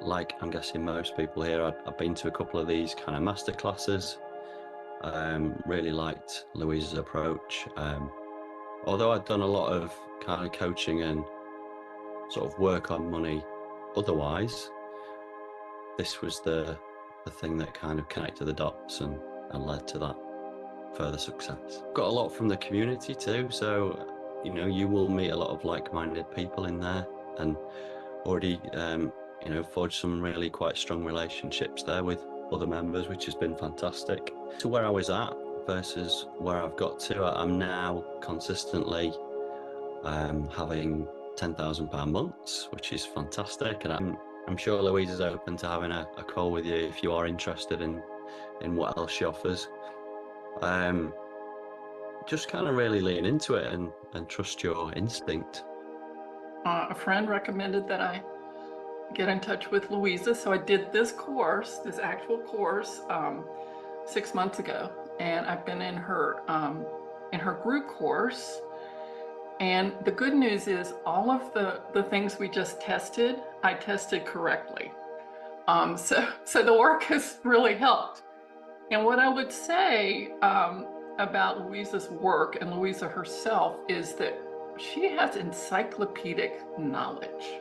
like I'm guessing most people here, I've been to a couple of these kind of master classes. Really liked Louisa's approach. Although I'd done a lot of kind of coaching and sort of work on money otherwise, this was the thing that kind of connected the dots and led to that further success. Got a lot from the community too, so you know, you will meet a lot of like-minded people in there, and already you know, forged some really quite strong relationships there with other members, which has been fantastic. To where I was at versus where I've got to, I'm now consistently having £10,000 months, which is fantastic, and I'm sure Louise is open to having a call with you if you are interested in what else she offers. Just kind of really lean into it and trust your instinct. A friend recommended that I get in touch with Louisa, so I did this course, this actual course, 6 months ago, and I've been in her group course. And the good news is all of the things we just tested, I tested correctly. So the work has really helped. And what I would say about Louisa's work and Louisa herself is that she has encyclopedic knowledge.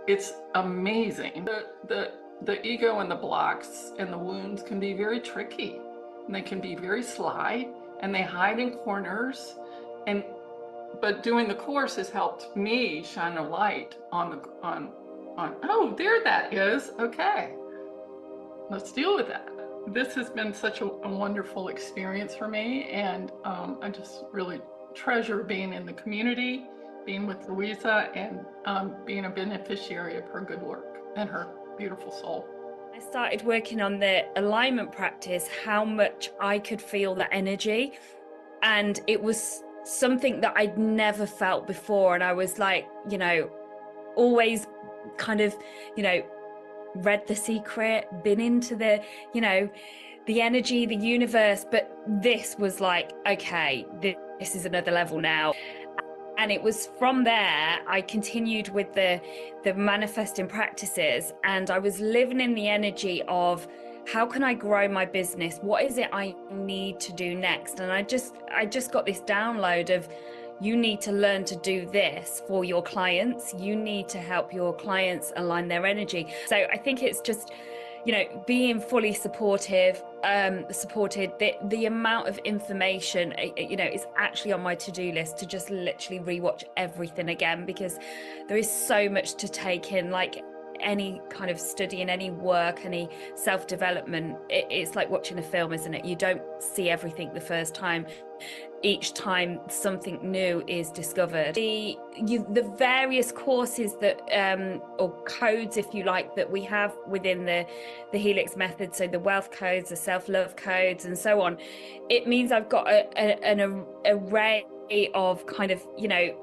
It's amazing. The ego and the blocks and the wounds can be very tricky, and they can be very sly, and they hide in corners. But doing the course has helped me shine a light on oh, there that is. Okay, let's deal with that. This has been such a wonderful experience for me, and I just really treasure being in the community, being with Louisa, and being a beneficiary of her good work and her beautiful soul. I started working on the alignment practice, how much I could feel the energy, and it was something that I'd never felt before. And I was like, you know, always kind of, you know, read The Secret, been into the, you know, the energy, the universe, but this was like, okay, this is another level now. And it was from there I continued with the manifesting practices, and I was living in the energy of, how can I grow my business? What is it I need to do next? And I just got this download of, you need to learn to do this for your clients. You need to help your clients align their energy. So I think it's just, you know, being fully supported. The amount of information, you know, is actually on my to-do list to just literally rewatch everything again, because there is so much to take in. Like any kind of study and any work, any self-development, it's like watching a film, isn't it? You don't see everything the first time. Each time something new is discovered. The various courses that or codes, if you like, that we have within the Helix method, so the wealth codes, the self-love codes, and so on, it means I've got an array of kind of, you know,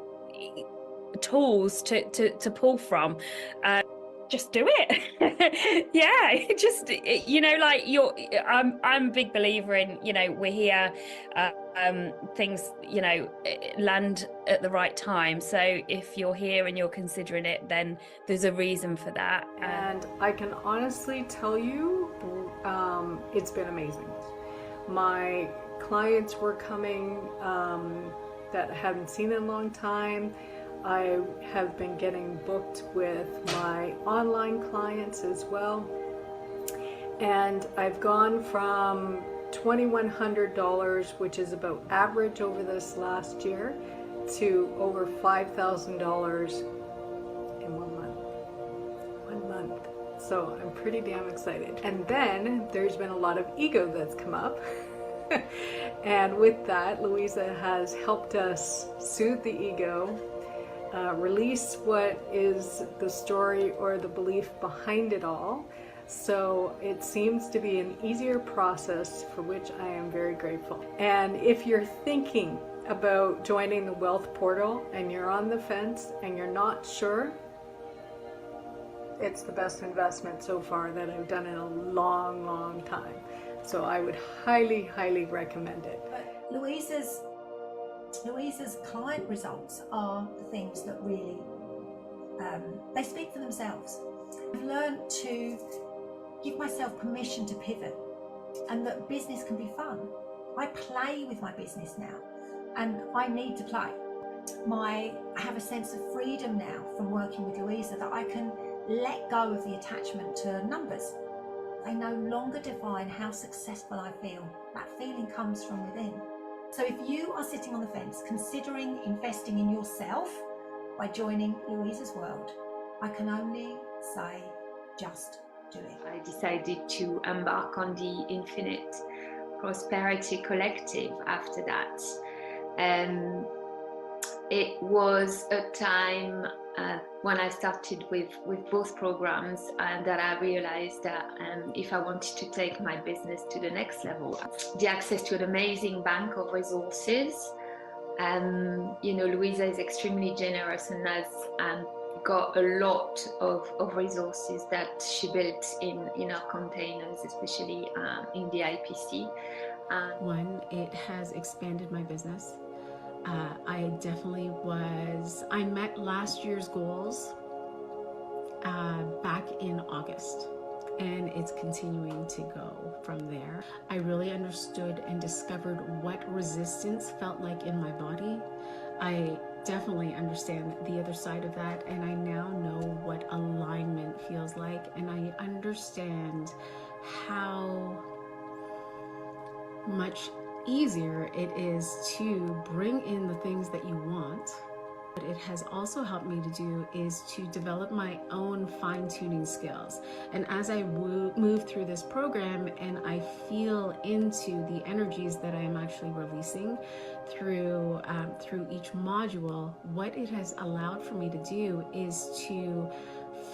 tools to pull from. Just do it. Yeah, just, you know, like I'm a big believer in, you know, we're here, things, you know, land at the right time. So if you're here and you're considering it, then there's a reason for that. And I can honestly tell you, it's been amazing. My clients were coming that I hadn't seen in a long time. I have been getting booked with my online clients as well, and I've gone from $2,100, which is about average over this last year, to over $5,000 in 1 month. So I'm pretty damn excited. And then there's been a lot of ego that's come up. And with that, Louisa has helped us soothe the ego, release what is the story or the belief behind it all. So it seems to be an easier process, for which I am very grateful. And if you're thinking about joining the Wealth Portal and you're on the fence and you're not sure, it's the best investment so far that I've done in a long, long time. So I would highly, highly recommend it. But Louisa's client results are the things that really, they speak for themselves. I've learned to give myself permission to pivot, and that business can be fun. I play with my business now, and I need to play. I have a sense of freedom now from working with Louisa, that I can let go of the attachment to numbers. They no longer define how successful I feel. That feeling comes from within. So if you are sitting on the fence, considering investing in yourself by joining Louisa's world, I can only say, just do it. I decided to embark on the Infinite Prosperity Collective after that. It was a time when I started with both programs, and that I realized that if I wanted to take my business to the next level, the access to an amazing bank of resources. You know, Louisa is extremely generous and has got a lot of resources that she built in our containers, especially in the IPC. One, it has expanded my business. I met last year's goals back in August, and it's continuing to go from there. I really understood and discovered what resistance felt like in my body. I definitely understand the other side of that, and I now know what alignment feels like, and I understand how much easier it is to bring in the things that you want. What it has also helped me to do is to develop my own fine-tuning skills. And as I move through this program and I feel into the energies that I am actually releasing through each module, what it has allowed for me to do is to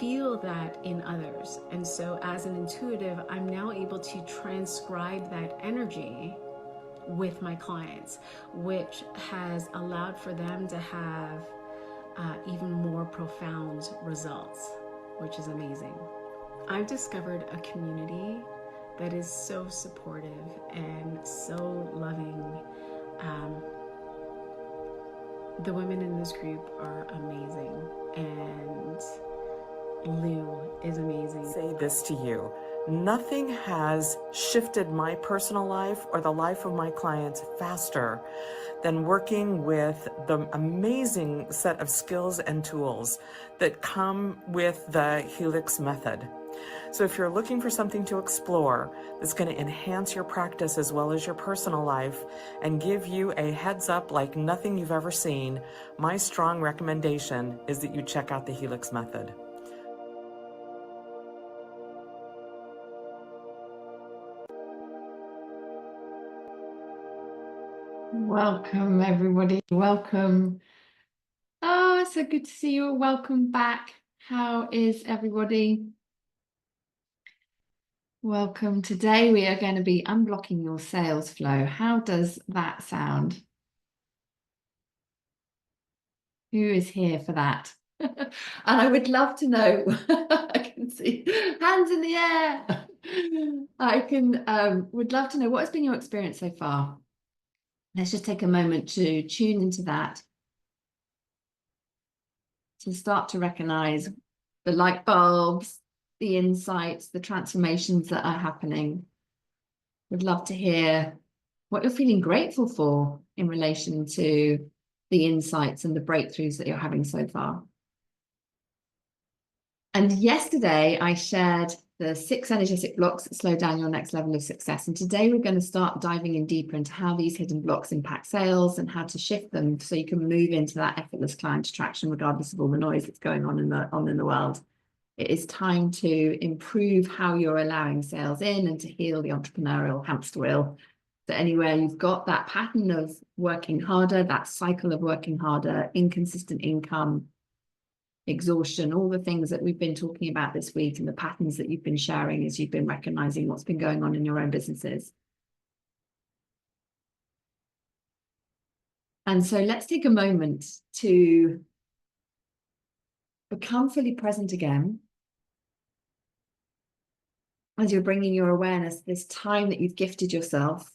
feel that in others. And so as an intuitive, I'm now able to transcribe that energy with my clients, which has allowed for them to have even more profound results, which is amazing. I've discovered a community that is so supportive and so loving. The women in this group are amazing, and Lou is amazing. Say this to you. Nothing has shifted my personal life or the life of my clients faster than working with the amazing set of skills and tools that come with the Helix method. So if you're looking for something to explore that's going to enhance your practice as well as your personal life and give you a heads up like nothing you've ever seen, my strong recommendation is that you check out the Helix method. Welcome, everybody. Welcome. Oh, it's so good to see you. Welcome back. How is everybody? Welcome. Today we are going to be unblocking your sales flow. How does that sound? Who is here for that? And I would love to know. I can see hands in the air. Would love to know what has been your experience so far. Let's just take a moment to tune into that, to start to recognize the light bulbs, the insights, the transformations that are happening. Would love to hear what you're feeling grateful for in relation to the insights and the breakthroughs that you're having so far. And yesterday I shared the 6 energetic blocks that slow down your next level of success. And today we're going to start diving in deeper into how these hidden blocks impact sales and how to shift them so you can move into that effortless client attraction regardless of all the noise that's going on in the world. It is time to improve how you're allowing sales in and to heal the entrepreneurial hamster wheel. So anywhere you've got that pattern of working harder, that cycle of working harder, inconsistent income, exhaustion, all the things that we've been talking about this week and the patterns that you've been sharing as you've been recognizing what's been going on in your own businesses. And so let's take a moment to become fully present again as you're bringing your awareness this time that you've gifted yourself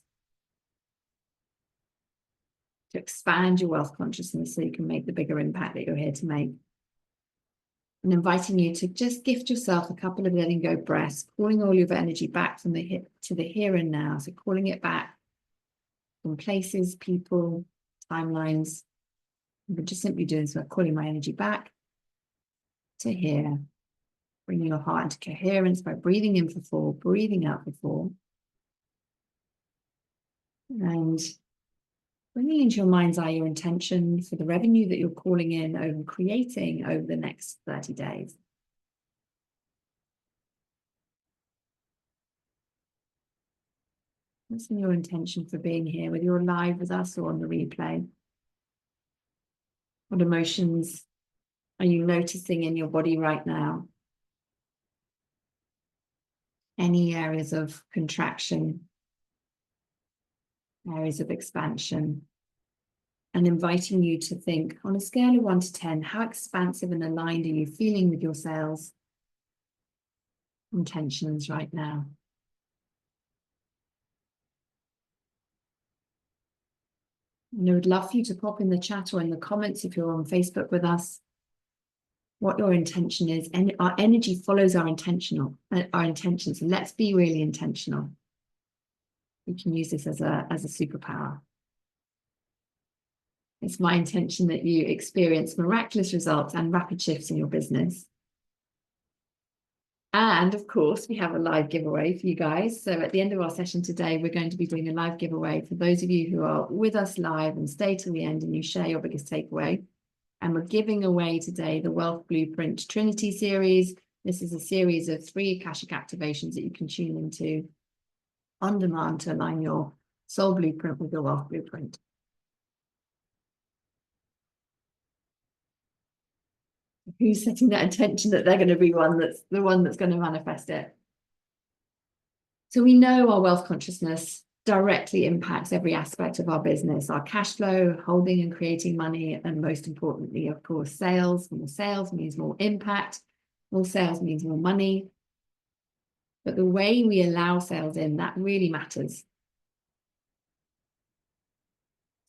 to expand your wealth consciousness so you can make the bigger impact that you're here to make. And inviting you to just gift yourself a couple of letting go breaths, calling all your energy back from the hip to the here and now. So calling it back from places, people, timelines. We're just simply doing so, calling my energy back to here. Bringing your heart into coherence by breathing in for 4, breathing out for 4. And bringing into your mind's eye your intention for the revenue that you're calling in over creating over the next 30 days. What's your intention for being here, whether you're live with us or on the replay? What emotions are you noticing in your body right now? Any areas of contraction, areas of expansion, and inviting you to think on a scale of 1 to 10, how expansive and aligned are you feeling with your sales intentions right now? And I would love for you to pop in the chat or in the comments if you're on Facebook with us, what your intention is. And our energy follows our intentions. Let's be really intentional. We can use this as a superpower. It's my intention that you experience miraculous results and rapid shifts in your business. And of course, we have a live giveaway for you guys. So at the end of our session today, we're going to be doing a live giveaway for those of you who are with us live and stay till the end and you share your biggest takeaway. And we're giving away today the Wealth Blueprint Trinity series. This is a series of 3 Akashic activations that you can tune into on demand to align your soul blueprint with your wealth blueprint. Who's setting that intention that they're going to be the one that's going to manifest it? So we know our wealth consciousness directly impacts every aspect of our business, our cash flow, holding and creating money, and most importantly, of course, sales. More sales means more impact. More sales means more money. But the way we allow sales in, that really matters.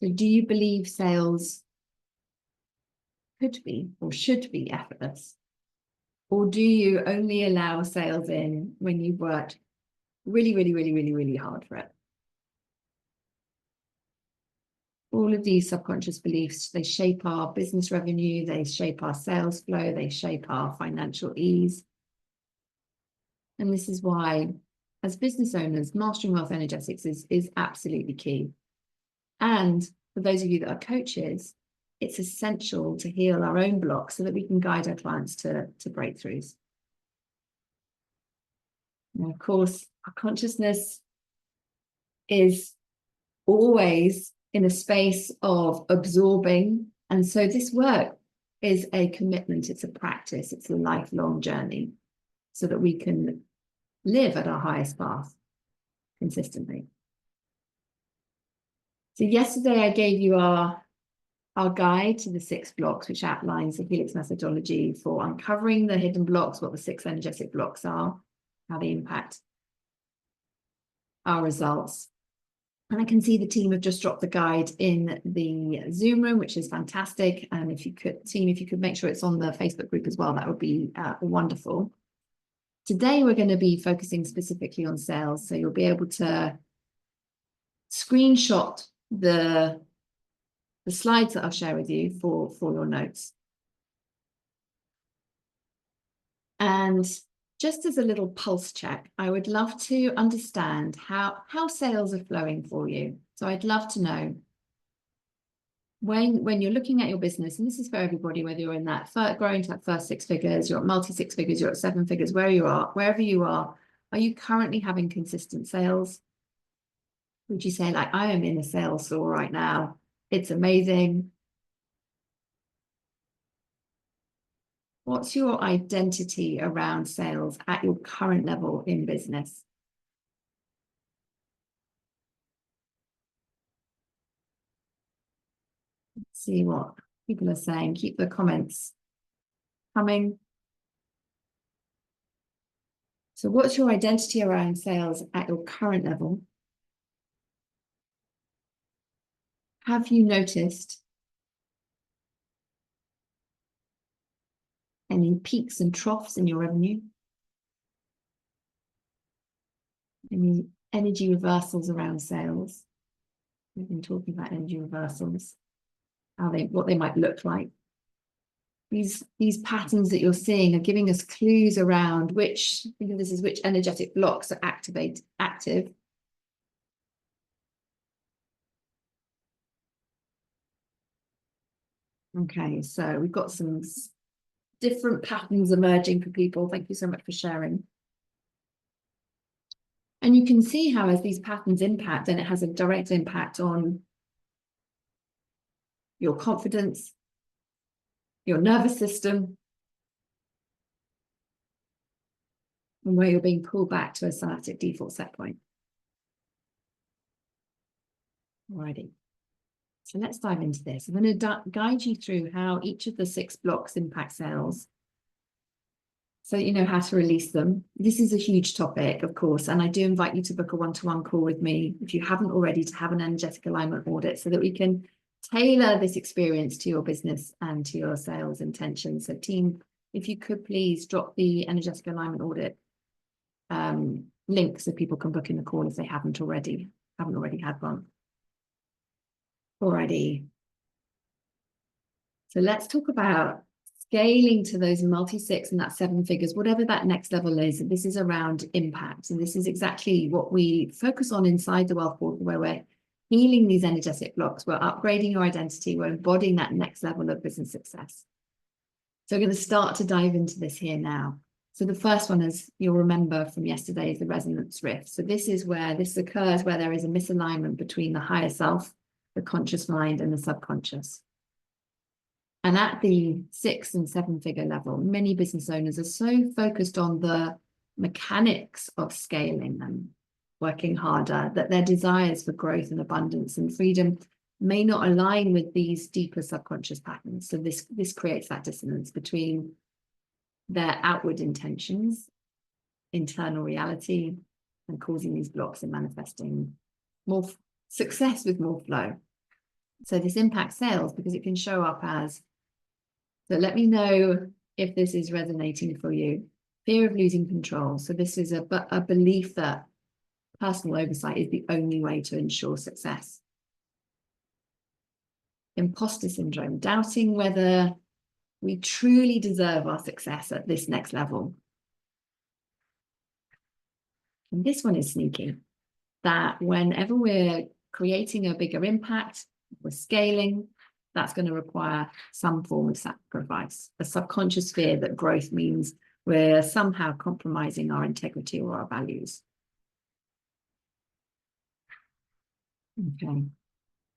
So do you believe sales could be or should be effortless? Or do you only allow sales in when you've worked really, really, really, really, really hard for it? All of these subconscious beliefs, they shape our business revenue, they shape our sales flow, they shape our financial ease. And this is why, as business owners, mastering wealth energetics is absolutely key. And for those of you that are coaches, it's essential to heal our own blocks so that we can guide our clients to breakthroughs. And of course, our consciousness is always in a space of absorbing. And so this work is a commitment, it's a practice, it's a lifelong journey so that we can live at our highest path consistently. So yesterday I gave you our guide to the 6 blocks, which outlines the Helix methodology for uncovering the hidden blocks, what the 6 energetic blocks are, how they impact our results. And I can see the team have just dropped the guide in the Zoom room, which is fantastic. And if you could, team, if you could make sure it's on the Facebook group as well, that would be wonderful. Today, we're going to be focusing specifically on sales. So you'll be able to screenshot the slides that I'll share with you for your notes. And just as a little pulse check, I would love to understand how sales are flowing for you. So I'd love to know when you're looking at your business, and this is for everybody, whether you're in that growing to that first 6 figures, you're at multi-6 figures, you're at 7 figures, wherever you are you currently having consistent sales? Would you say, like, I am in a sales floor right now, it's amazing? What's your identity around sales at your current level in business? Let's see what people are saying. Keep the comments coming. So what's your identity around sales at your current level? Have you noticed Any peaks and troughs in your revenue? Any energy reversals around sales? We've been talking about energy reversals, what they might look like. These patterns that you're seeing are giving us clues around which energetic blocks are active. Okay, so we've got some different patterns emerging for people. Thank you so much for sharing. And you can see how as these patterns impact, then it has a direct impact on your confidence, your nervous system, and where you're being pulled back to a somatic default set point. Alrighty. So let's dive into this. I'm going to guide you through how each of the 6 blocks impact sales, so that you know how to release them. This is a huge topic, of course, and I do invite you to book a one-to-one call with me if you haven't already, to have an energetic alignment audit so that we can tailor this experience to your business and to your sales intentions. So team, if you could please drop the energetic alignment audit link so people can book in the call if they haven't already had one. Alrighty. So let's talk about scaling to those multi-6 and that 7 figures, whatever that next level is. This is around impact. And this is exactly what we focus on inside the Wealth Portal, where we're healing these energetic blocks. We're upgrading your identity. We're embodying that next level of business success. So we're going to start to dive into this here now. So the first one, as you'll remember from yesterday, is the resonance rift. So this is where this occurs, where there is a misalignment between the higher self, the conscious mind, and the subconscious. And at the 6 and 7 figure level, many business owners are so focused on the mechanics of scaling and working harder that their desires for growth and abundance and freedom may not align with these deeper subconscious patterns. So this creates that dissonance between their outward intentions, internal reality, and causing these blocks and manifesting more success with more flow. So this impacts sales because it can show up as, so let me know if this is resonating for you. Fear of losing control. So this is a belief that personal oversight is the only way to ensure success. Imposter syndrome, doubting whether we truly deserve our success at this next level. And this one is sneaky, that whenever we're creating a bigger impact, we're scaling, that's going to require some form of sacrifice, a subconscious fear that growth means we're somehow compromising our integrity or our values. Okay.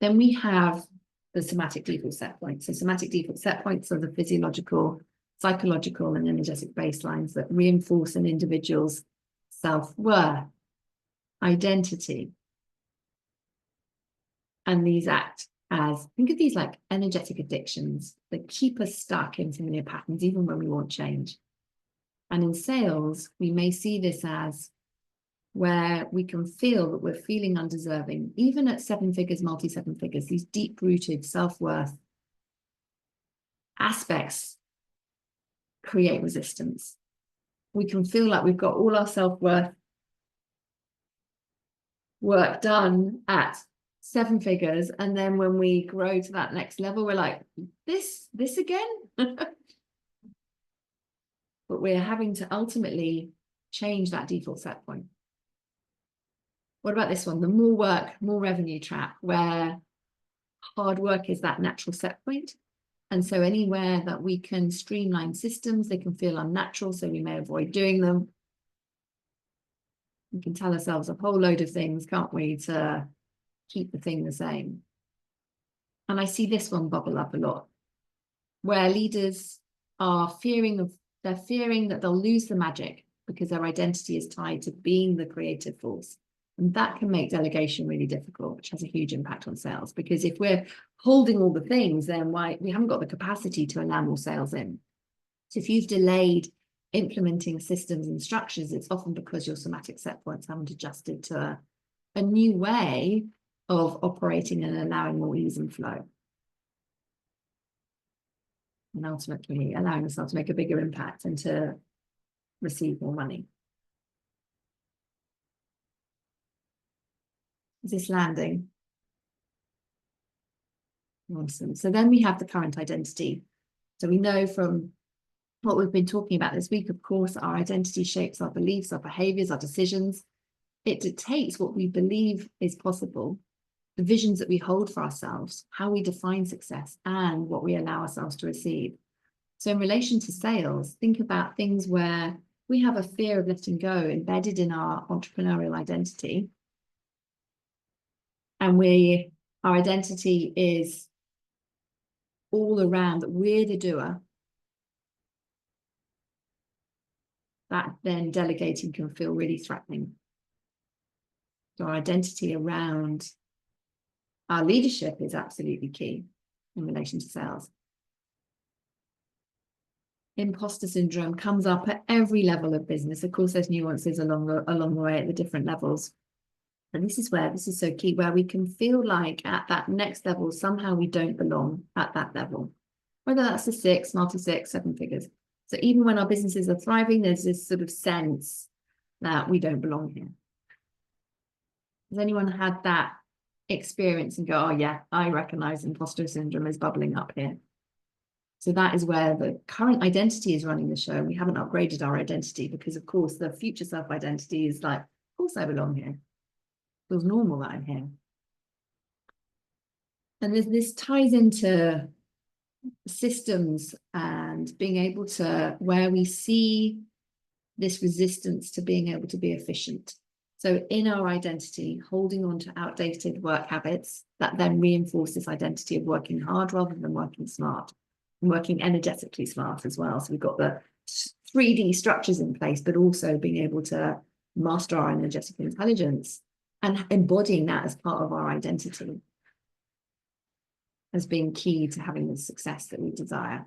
Then we have the somatic default set points. So somatic default set points are the physiological, psychological, and energetic baselines that reinforce an individual's self-worth, identity. And these act as, think of these like energetic addictions that keep us stuck in familiar patterns, even when we want change. And in sales, we may see this as where we can feel that we're feeling undeserving, even at 7 figures, multi-7 figures, these deep-rooted self-worth aspects create resistance. We can feel like we've got all our self-worth work done at 7 figures, and then when we grow to that next level, we're like, this again? But we're having to ultimately change that default set point. What about this one? The more work, more revenue trap, where hard work is that natural set point. And so anywhere that we can streamline systems, they can feel unnatural, so we may avoid doing them. We can tell ourselves a whole load of things, can't we, to keep the thing the same. And I see this one bubble up a lot, where leaders are fearing that they'll lose the magic because their identity is tied to being the creative force. And that can make delegation really difficult, which has a huge impact on sales. Because if we're holding all the things, then we haven't got the capacity to allow more sales in. So if you've delayed implementing systems and structures, it's often because your somatic set points haven't adjusted to a new way of operating and allowing more ease and flow. and ultimately allowing yourself to make a bigger impact and to receive more money. Is this landing? Awesome. So then we have the current identity. So we know from what we've been talking about this week, of course, our identity shapes our beliefs, our behaviors, our decisions. It dictates what we believe is possible, the visions that we hold for ourselves, how we define success, and what we allow ourselves to receive. So in relation to sales, think about things where we have a fear of letting go embedded in our entrepreneurial identity. And our identity is all around that we're the doer. That then delegating can feel really threatening. So our identity around our leadership is absolutely key in relation to sales. Imposter syndrome comes up at every level of business. Of course, there's nuances along the way at the different levels. And this is so key, where we can feel like at that next level, somehow we don't belong at that level, whether that's the 6, multi-6, 7 figures. So even when our businesses are thriving, there's this sort of sense that we don't belong here. Has anyone had that experience and go, oh yeah, I recognize imposter syndrome is bubbling up here? So that is where the current identity is running the show. We haven't upgraded our identity because, of course, the future self-identity is like, of course I belong here. It feels normal that I'm here. And this ties into systems and being able to, where we see this resistance to being able to be efficient. So in our identity, holding on to outdated work habits that then reinforce this identity of working hard rather than working smart, and working energetically smart as well. So we've got the 3D structures in place, but also being able to master our energetic intelligence and embodying that as part of our identity as being key to having the success that we desire.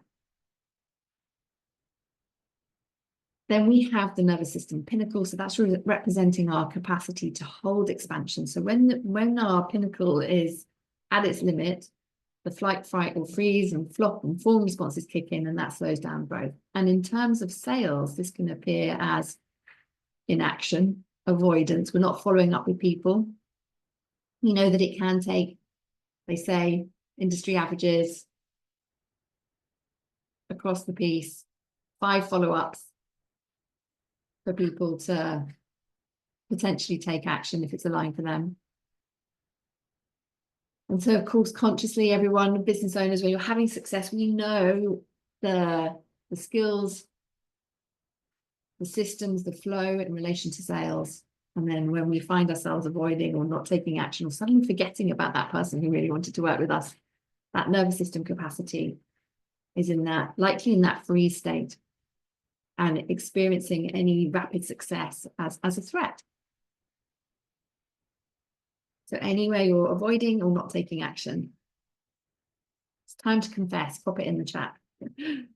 Then we have the nervous system pinnacle. So that's representing our capacity to hold expansion. So when our pinnacle is at its limit, the flight, fight, or freeze and flop and form responses kick in, and that slows down growth. And in terms of sales, this can appear as inaction, avoidance. We're not following up with people. We know that it can take, they say, industry averages across the piece, 5 follow-ups for people to potentially take action if it's aligned for them. And so, of course, consciously, everyone, business owners, when you're having success, we know the skills, the systems, the flow in relation to sales. And then when we find ourselves avoiding or not taking action or suddenly forgetting about that person who really wanted to work with us, that nervous system capacity is likely in that freeze state and experiencing any rapid success as a threat. So anywhere you're avoiding or not taking action, it's time to confess. Pop it in the chat. In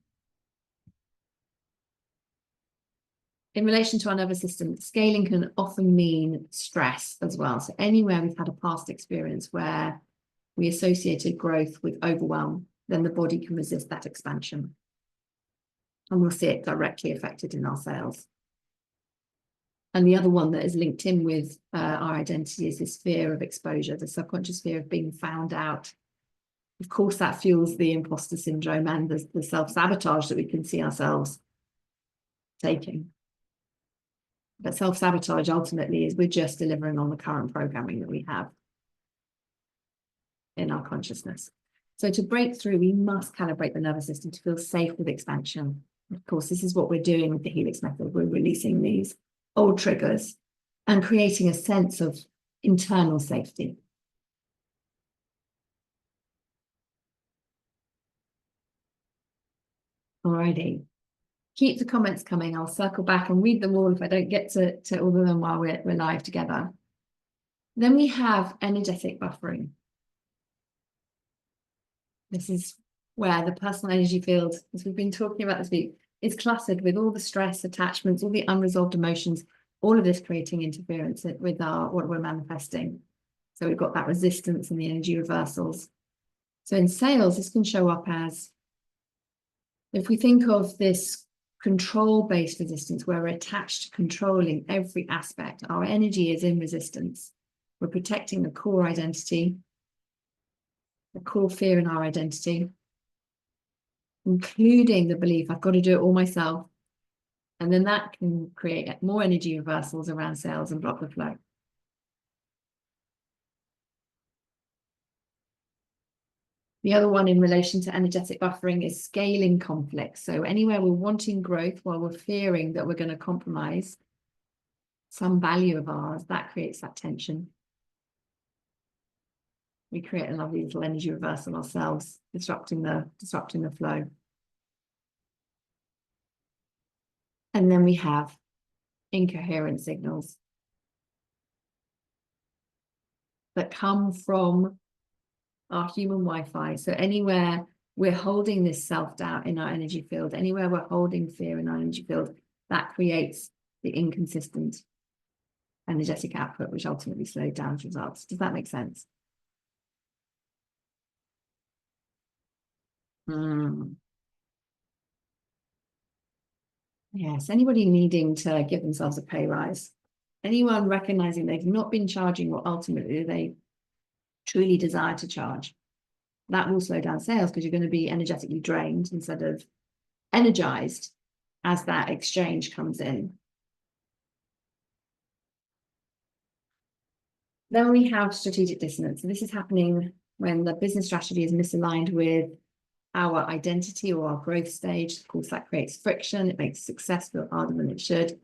relation to our nervous system, scaling can often mean stress as well. So anywhere we've had a past experience where we associated growth with overwhelm, then the body can resist that expansion. And we'll see it directly affected in our sales. And the other one that is linked in with our identity is this fear of exposure, the subconscious fear of being found out. Of course, that fuels the imposter syndrome and the self-sabotage that we can see ourselves taking. But self-sabotage ultimately is we're just delivering on the current programming that we have in our consciousness. So to break through, we must calibrate the nervous system to feel safe with expansion. Of course, this is what we're doing with the Helix method. We're releasing these old triggers and creating a sense of internal safety. Alrighty. Keep the comments coming. I'll circle back and read them all if I don't get to all of them while we're live together. Then we have energetic buffering. This is where the personal energy field, as we've been talking about this week, is cluttered with all the stress, attachments, all the unresolved emotions, all of this creating interference with what we're manifesting. So we've got that resistance and the energy reversals. So in sales, this can show up as If we think of this control-based resistance, where we're attached to controlling every aspect, our energy is in resistance. We're protecting the core identity, the core fear in our identity, including the belief I've got to do it all myself. And then that can create more energy reversals around sales and block the flow. The other one in relation to energetic buffering is scaling conflicts. So anywhere we're wanting growth while we're fearing that we're going to compromise some value of ours, that creates that tension. We create a lovely little energy reversal ourselves, disrupting the flow. And then we have incoherent signals that come from our human Wi-Fi. So anywhere we're holding this self-doubt in our energy field, anywhere we're holding fear in our energy field, that creates the inconsistent energetic output, which ultimately slows down results. Does that make sense? Yes, anybody needing to give themselves a pay rise, anyone recognizing they've not been charging what ultimately they truly desire to charge, that will slow down sales, because you're going to be energetically drained instead of energized as that exchange comes in. Then we have strategic dissonance. So this is happening when the business strategy is misaligned with our identity or our growth stage. Of course, that creates friction. It makes success feel harder than it should.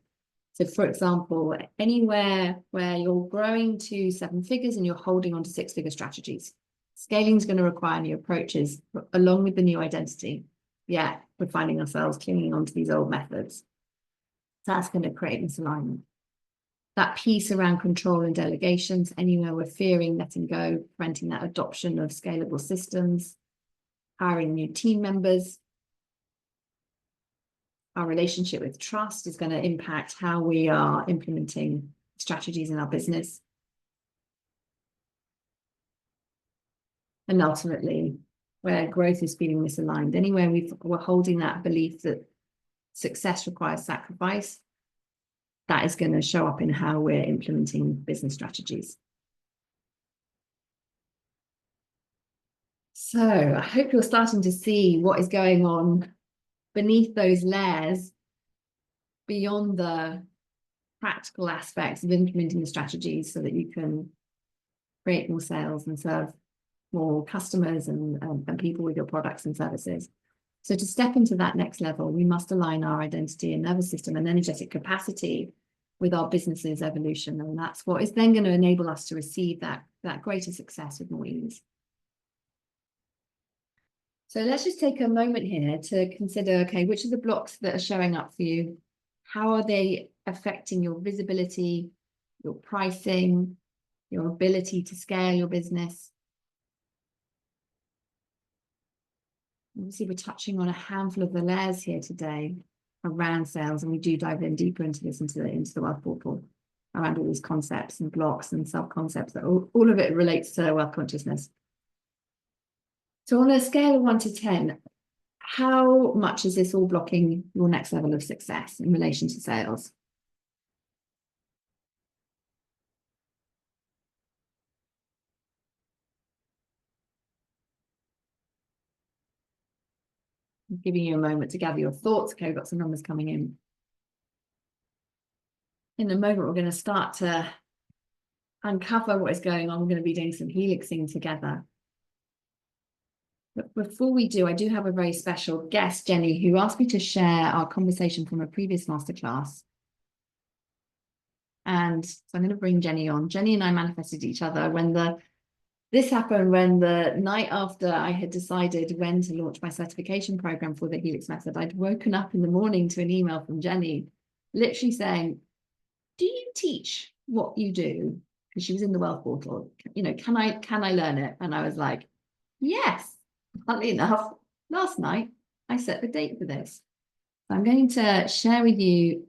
So for example, anywhere where you're growing to 7 figures and you're holding on to 6-figure strategies, scaling is going to require new approaches along with the new identity. Yeah, we're finding ourselves clinging onto these old methods. That's going to create misalignment. That piece around control and delegations, anywhere we're fearing letting go, preventing that adoption of scalable systems, hiring new team members. Our relationship with trust is going to impact how we are implementing strategies in our business. And ultimately, where growth is feeling misaligned, anywhere we're holding that belief that success requires sacrifice, that is going to show up in how we're implementing business strategies. So I hope you're starting to see what is going on beneath those layers, beyond the practical aspects of implementing the strategies so that you can create more sales and serve more customers and people with your products and services. So to step into that next level, we must align our identity and nervous system and energetic capacity with our business's evolution. And that's what is then going to enable us to receive that greater success with more ease. So let's just take a moment here to consider, okay, which are the blocks that are showing up for you? How are they affecting your visibility, your pricing, your ability to scale your business? Obviously, we're touching on a handful of the layers here today around sales, and we do dive in deeper into this, into the Wealth Portal, around all these concepts and blocks and sub-concepts, that all of it relates to wealth consciousness. So on a scale of 1 to 10, how much is this all blocking your next level of success in relation to sales? I'm giving you a moment to gather your thoughts. Okay, we've got some numbers coming in. In a moment, we're going to start to uncover what is going on. We're going to be doing some helixing together. But before we do, I do have a very special guest, Jenny, who asked me to share our conversation from a previous masterclass. And so I'm going to bring Jenny on. Jenny and I manifested each other when this happened when the night after I had decided when to launch my certification program for the Helix method. I'd woken up in the morning to an email from Jenny, literally saying, "Do you teach what you do?" Because she was in the Wealth Portal. You know, can I learn it? And I was like, yes. Funnily enough, last night I set the date for this. So I'm going to share with you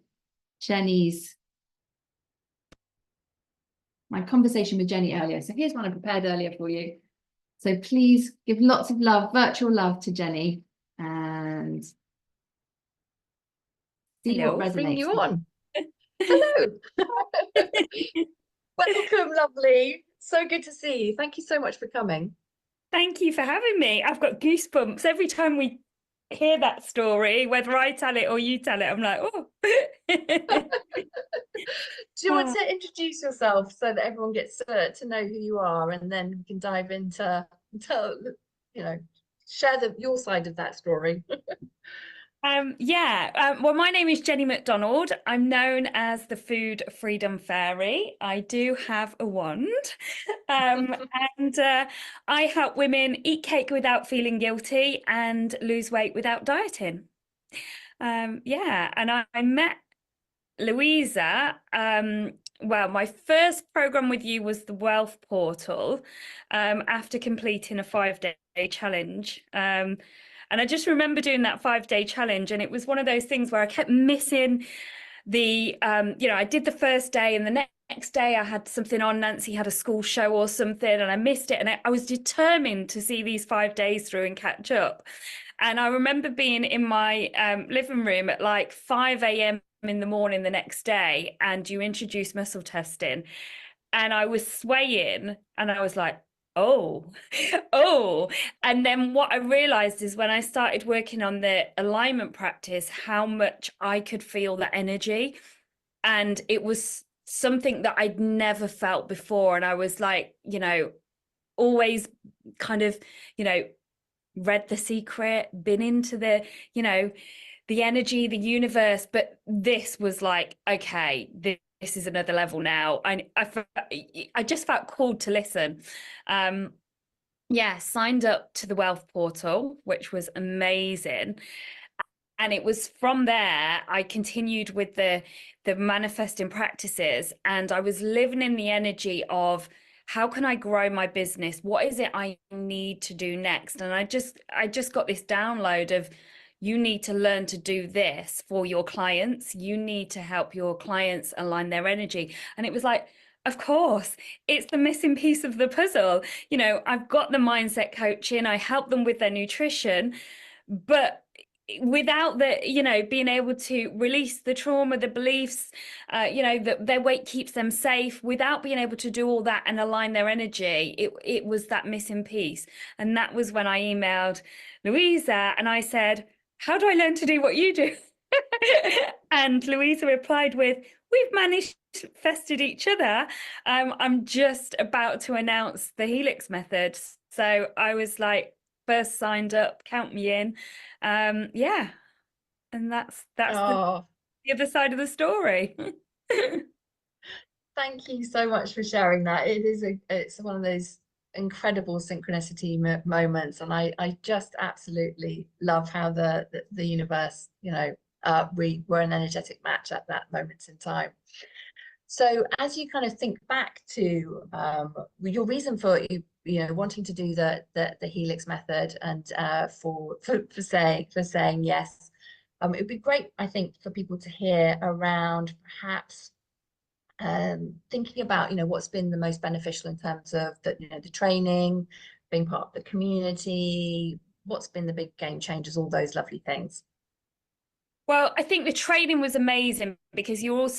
my conversation with Jenny earlier. So here's one I prepared earlier for you. So please give lots of love, virtual love, to Jenny. And See Hello. what resonates. Bring you on. Hello. Welcome, lovely. So good to see you. Thank you so much for coming. Thank you for having me. I've got goosebumps every time we hear that story, whether I tell it or you tell it. I'm like, oh. Do you want to introduce yourself so that everyone gets to know who you are, and then we can dive into, share your side of that story? Well, my name is Jenny McDonald. I'm known as the Food Freedom Fairy. I do have a wand, and I help women eat cake without feeling guilty and lose weight without dieting. And I met Louisa. Well, my first program with you was the Wealth Portal, after completing a 5-day challenge. And I just remember doing that 5-day challenge, and it was one of those things where I kept missing the, I did the first day, and the next day I had something on. Nancy had a school show or something, and I missed it. And I was determined to see these 5 days through and catch up. And I remember being in my living room at like 5 a.m. in the morning the next day, and you introduced muscle testing, and I was swaying, and I was like, oh. And then what I realized is when I started working on the alignment practice, how much I could feel that energy. And it was something that I'd never felt before. And I was like, always kind of, read The Secret, been into the, the energy, the universe. But this was like, okay, this is another level now. I just felt called to listen. Signed up to the Wealth Portal, which was amazing. And it was from there I continued with the manifesting practices, and I was living in the energy of, how can I grow my business? What is it I need to do next? And I just got this download of, you need to learn to do this for your clients. You need to help your clients align their energy. And it was like, of course, it's the missing piece of the puzzle. I've got the mindset coaching, I help them with their nutrition, but without the, being able to release the trauma, the beliefs, that their weight keeps them safe, without being able to do all that and align their energy, it was that missing piece. And that was when I emailed Louisa and I said, how do I learn to do what you do? And Louisa replied with, we've manifested each other. I'm just about to announce the Helix method. So I was like, first signed up, count me in. And that's the other side of the story. Thank you so much for sharing that. It's one of those incredible synchronicity moments, and I just absolutely love how the universe, we were an energetic match at that moment in time. So as you kind of think back to your reason for wanting to do the Helix method, and for saying yes, it'd be great, I think, for people to hear around perhaps thinking about what's been the most beneficial in terms of the training, being part of the community, what's been the big game changers, all those lovely things. Well, I think the training was amazing, because you're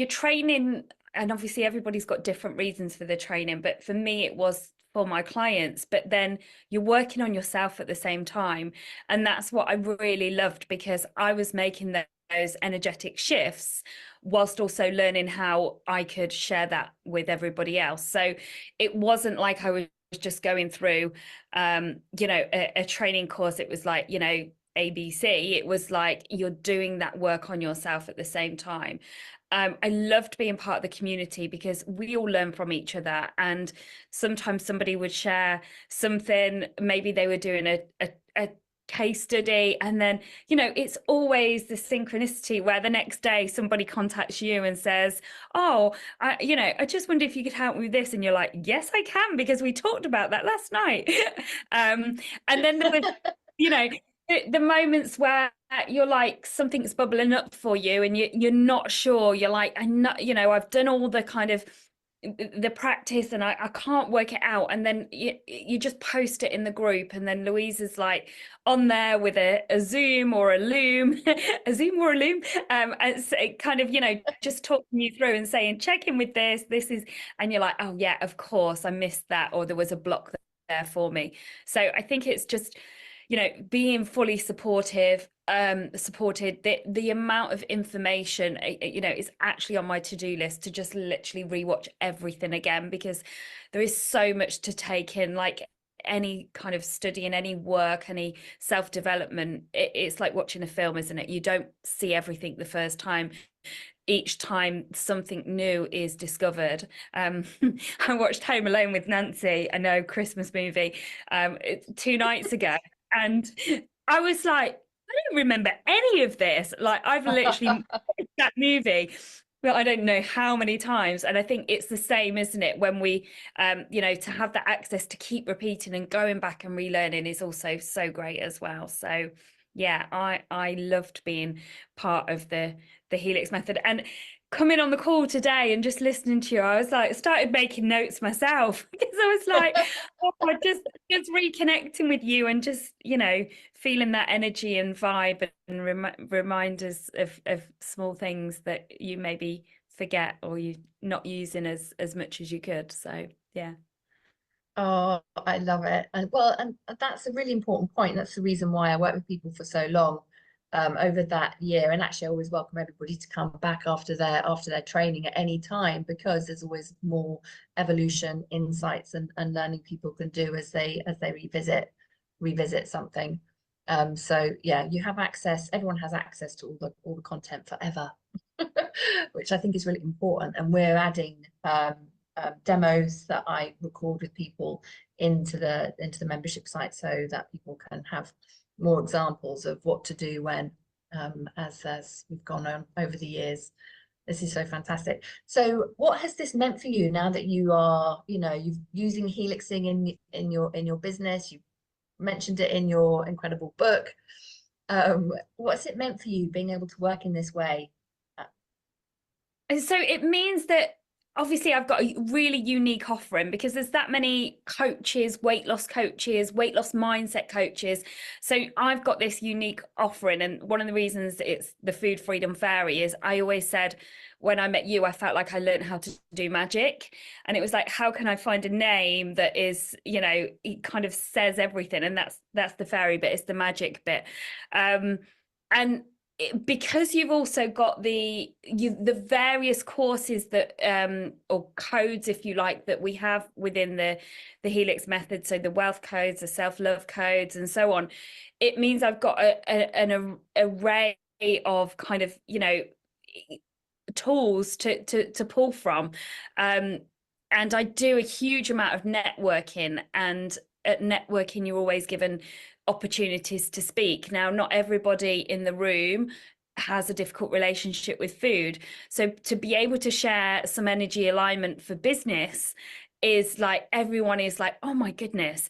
training, and obviously everybody's got different reasons for the training, but for me it was for my clients, but then you're working on yourself at the same time. And that's what I really loved, because I was making those energetic shifts whilst also learning how I could share that with everybody else. So it wasn't like I was just going through a training course. It was like ABC. It was like you're doing that work on yourself at the same time. I loved being part of the community, because we all learn from each other, and sometimes somebody would share something, maybe they were doing a case study, and then it's always the synchronicity where the next day somebody contacts you and says, oh, I just wonder if you could help me with this, and you're like, yes I can, because we talked about that last night. And then there was the moments where you're like, something's bubbling up for you and you're not sure, you're like, I've done all the kind of the practice, and I can't work it out, and then you just post it in the group, and then Louisa's like on there with a Zoom or a Loom a Zoom or a Loom, and so kind of, you know, just talking you through and saying, check in with this is, and you're like, oh yeah, of course I missed that, or there was a block there for me. So I think it's just, you know, being fully supported. The amount of information, you know, is actually on my to-do list to just literally rewatch everything again, because there is so much to take in. Like any kind of study and any work, any self-development, it's like watching a film, isn't it? You don't see everything the first time. Each time something new is discovered. I watched Home Alone with Nancy, I know, Christmas movie, 2 nights ago, and I was like, I don't remember any of this. Like, I've literally watched that movie, but I don't know how many times. And I think it's the same, isn't it? When we, you know, to have that access to keep repeating and going back and relearning is also so great as well. So yeah, I loved being part of the Helix method, and coming on the call today and just listening to you, I was like, started making notes myself, because I was like, oh, just reconnecting with you, and just, you know, feeling that energy and vibe, and reminders of small things that you maybe forget, or you're not using as much as you could. So yeah. Oh, I love it. And well, and that's a really important point. That's the reason why I worked with people for so long, over that year. And actually I always welcome everybody to come back after their training at any time, because there's always more evolution, insights, and learning people can do as they revisit something. So yeah, you have access, everyone has access to all the content forever, which I think is really important. And we're adding demos that I record with people into the membership site, so that people can have more examples of what to do when, as we've gone on over the years. This is so fantastic. So what has this meant for you now that you are, you know, you're using helixing in your business? You mentioned it in your incredible book. What's it meant for you being able to work in this way? And so it means that obviously I've got a really unique offering, because there's that many coaches, weight loss mindset coaches. So I've got this unique offering. And one of the reasons it's the Food Freedom Fairy is, I always said, when I met you, I felt like I learned how to do magic. And it was like, how can I find a name that is, you know, it kind of says everything? And that's the fairy bit, it's the magic bit. And because you've also got the various courses that or codes, if you like, that we have within the Helix method, so the wealth codes, the self-love codes, and so on, it means I've got an array of kind of, you know, tools to pull from, and I do a huge amount of networking, and at networking you're always given opportunities to speak. Now, not everybody in the room has a difficult relationship with food, so to be able to share some energy alignment for business is like, everyone is like, oh my goodness.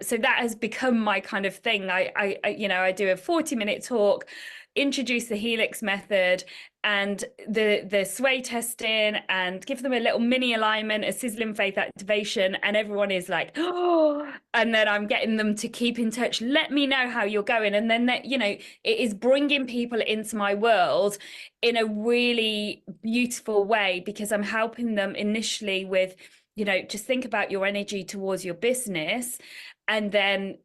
So that has become my kind of thing. I you know, I do a 40-minute talk, introduce the Helix method and the sway testing, and give them a little mini alignment, a sizzling faith activation, and everyone is like, oh, and then I'm getting them to keep in touch, let me know how you're going. And then that, you know, it is bringing people into my world in a really beautiful way, because I'm helping them initially with, you know, just think about your energy towards your business. And then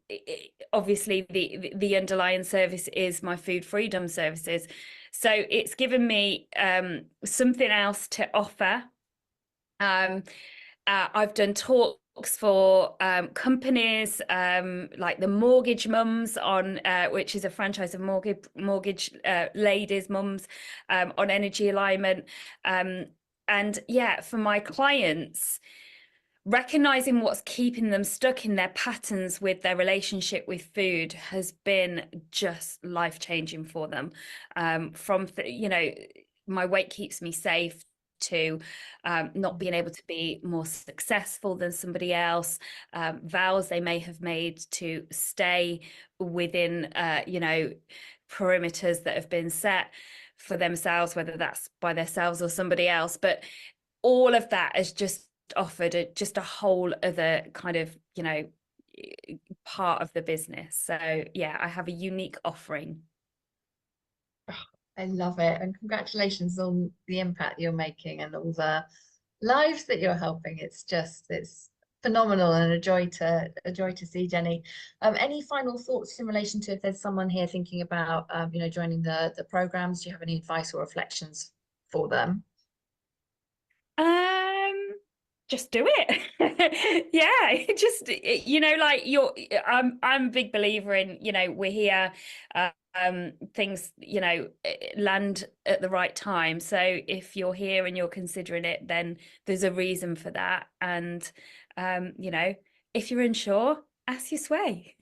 obviously the underlying service is my food freedom services. So it's given me something else to offer. I've done talks for companies like the Mortgage Mums on, which is a franchise of mortgage ladies, mums, on energy alignment. And yeah, for my clients, recognizing what's keeping them stuck in their patterns with their relationship with food has been just life-changing for them. From you know, my weight keeps me safe, to not being able to be more successful than somebody else, vows they may have made to stay within you know, perimeters that have been set for themselves, whether that's by themselves or somebody else. But all of that has just offered just a whole other kind of, you know, part of the business. So yeah, I have a unique offering. I love it, and congratulations on the impact you're making and all the lives that you're helping. It's phenomenal and a joy to see, Jenny. Any final thoughts in relation to if there's someone here thinking about you know, joining the programs? Do you have any advice or reflections for them? Just do it. Yeah, just, you know, like I'm a big believer in, you know, we're here, things, you know, land at the right time. So if you're here and you're considering it, then there's a reason for that. And you know, if you're unsure, ask your sway.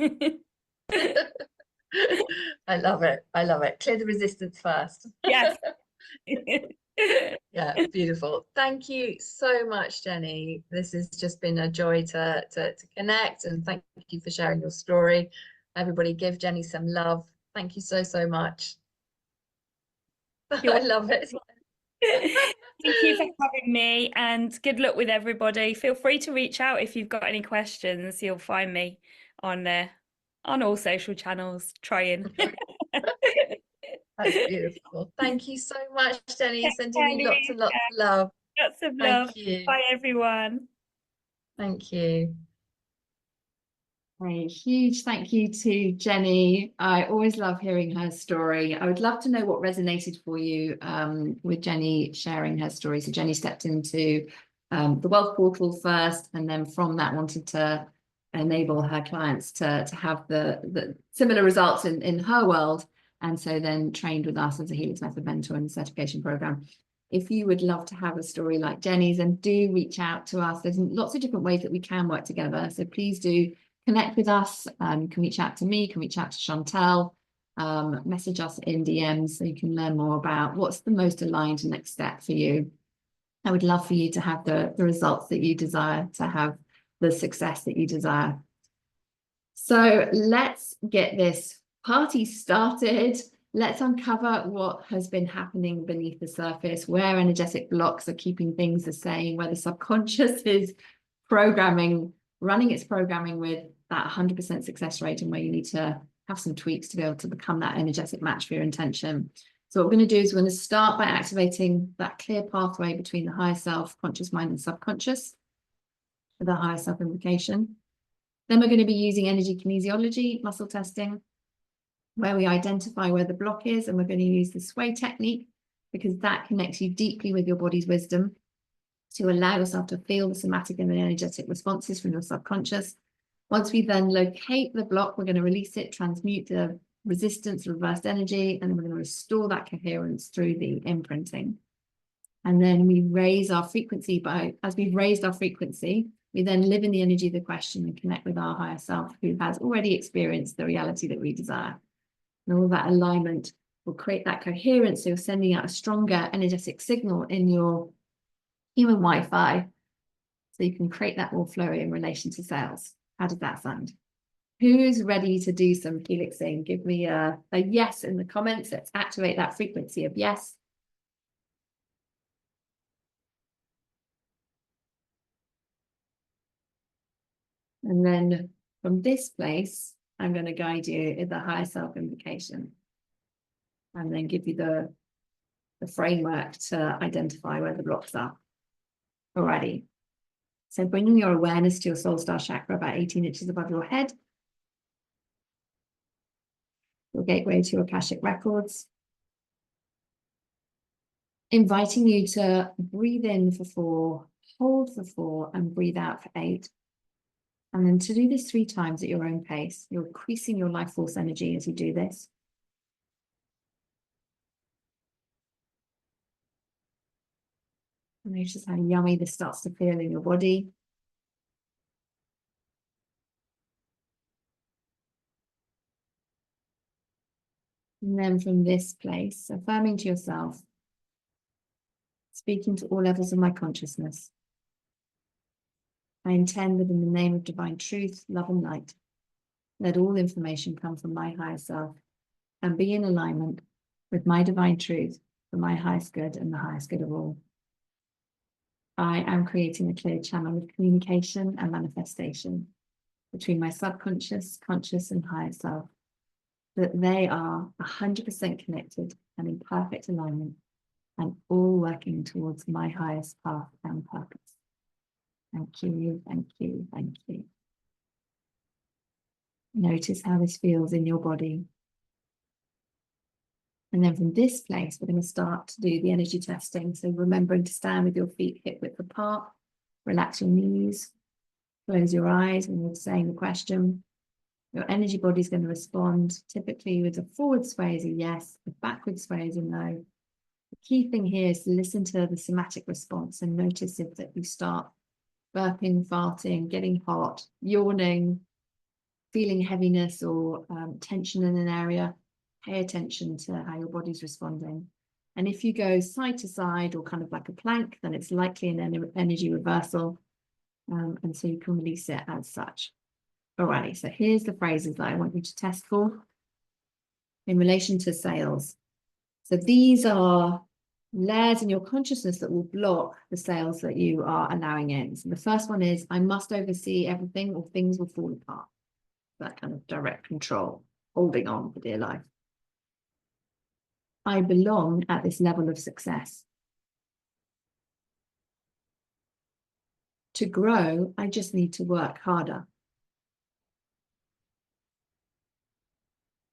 I love it. I love it. Clear the resistance first. Yes. Yeah, beautiful. Thank you so much, Jenny. This has just been a joy to connect, and thank you for sharing your story. Everybody give Jenny some love. Thank you so much. I love it. Thank you for having me, and good luck with everybody. Feel free to reach out if you've got any questions. You'll find me on all social channels. Trying. That's beautiful. Thank you so much, Jenny. Sending you lots and lots of love. Lots of love. Thank you. Bye, everyone. Thank you. A huge thank you to Jenny. I always love hearing her story. I would love to know what resonated for you with Jenny sharing her story. So Jenny stepped into the wealth portal first, and then from that wanted to enable her clients to have the similar results in her world. And so then trained with us as a Helix Method mentor in the certification program. If you would love to have a story like Jenny's, then do reach out to us. There's lots of different ways that we can work together. So please do connect with us. You can reach out to me, you can reach out to Chantel, message us in DMs so you can learn more about what's the most aligned next step for you. I would love for you to have the results that you desire, to have the success that you desire. So let's get this party started. Let's uncover what has been happening beneath the surface, where energetic blocks are keeping things the same, where the subconscious is running its programming with that 100% success rate, and where you need to have some tweaks to be able to become that energetic match for your intention. So what we're going to do is we're going to start by activating that clear pathway between the higher self, conscious mind, and subconscious for the higher self invocation. Then we're going to be using energy kinesiology, muscle testing, where we identify where the block is, and we're going to use the sway technique because that connects you deeply with your body's wisdom to allow yourself to feel the somatic and the energetic responses from your subconscious. Once we then locate the block, we're going to release it, transmute the resistance, reversed energy, and then we're going to restore that coherence through the imprinting. And then we raise our frequency as we've raised our frequency, we then live in the energy of the question and connect with our higher self, who has already experienced the reality that we desire. And all that alignment will create that coherence. So you're sending out a stronger energetic signal in your human Wi-Fi, so you can create that all flow in relation to sales. How does that sound? Who's ready to do some helixing? Give me a yes in the comments. Let's activate that frequency of yes. And then from this place, I'm going to guide you in the higher self invocation, and then give you the framework to identify where the blocks are. Alrighty. So bringing your awareness to your soul star chakra about 18 inches above your head, your gateway to Akashic Records. Inviting you to breathe in for 4, hold for 4, and breathe out for 8. And then to do this 3 times at your own pace. You're increasing your life force energy as you do this. And notice how yummy this starts to feel in your body. And then from this place, affirming to yourself, speaking to all levels of my consciousness, I intend that in the name of divine truth, love, and light, let all information come from my higher self and be in alignment with my divine truth for my highest good and the highest good of all. I am creating a clear channel of communication and manifestation between my subconscious, conscious, and higher self, that they are 100% connected and in perfect alignment, and all working towards my highest path and purpose. Thank you, thank you, thank you. Notice how this feels in your body. And then from this place, we're going to start to do the energy testing. So remembering to stand with your feet hip width apart, relax your knees, close your eyes when you're saying the question. Your energy body is going to respond typically with a forward sway as a yes, a backward sway as a no. The key thing here is to listen to the somatic response and notice if that you start burping, farting, getting hot, yawning, feeling heaviness or tension in an area. Pay attention to how your body's responding. And if you go side to side or kind of like a plank, then it's likely an energy reversal. And so you can release it as such. Alrighty, so here's the phrases that I want you to test for in relation to sales. So these are layers in your consciousness that will block the sales that you are allowing in. So the first one is, I must oversee everything or things will fall apart. That kind of direct control, holding on for dear life. I belong at this level of success. To grow, I just need to work harder.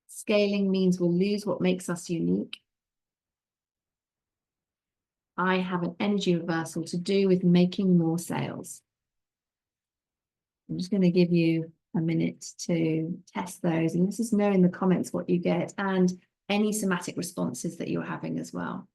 Scaling means we'll lose what makes us unique. I have an energy reversal to do with making more sales. I'm just going to give you a minute to test those, and this is know in the comments what you get and any somatic responses that you're having as well.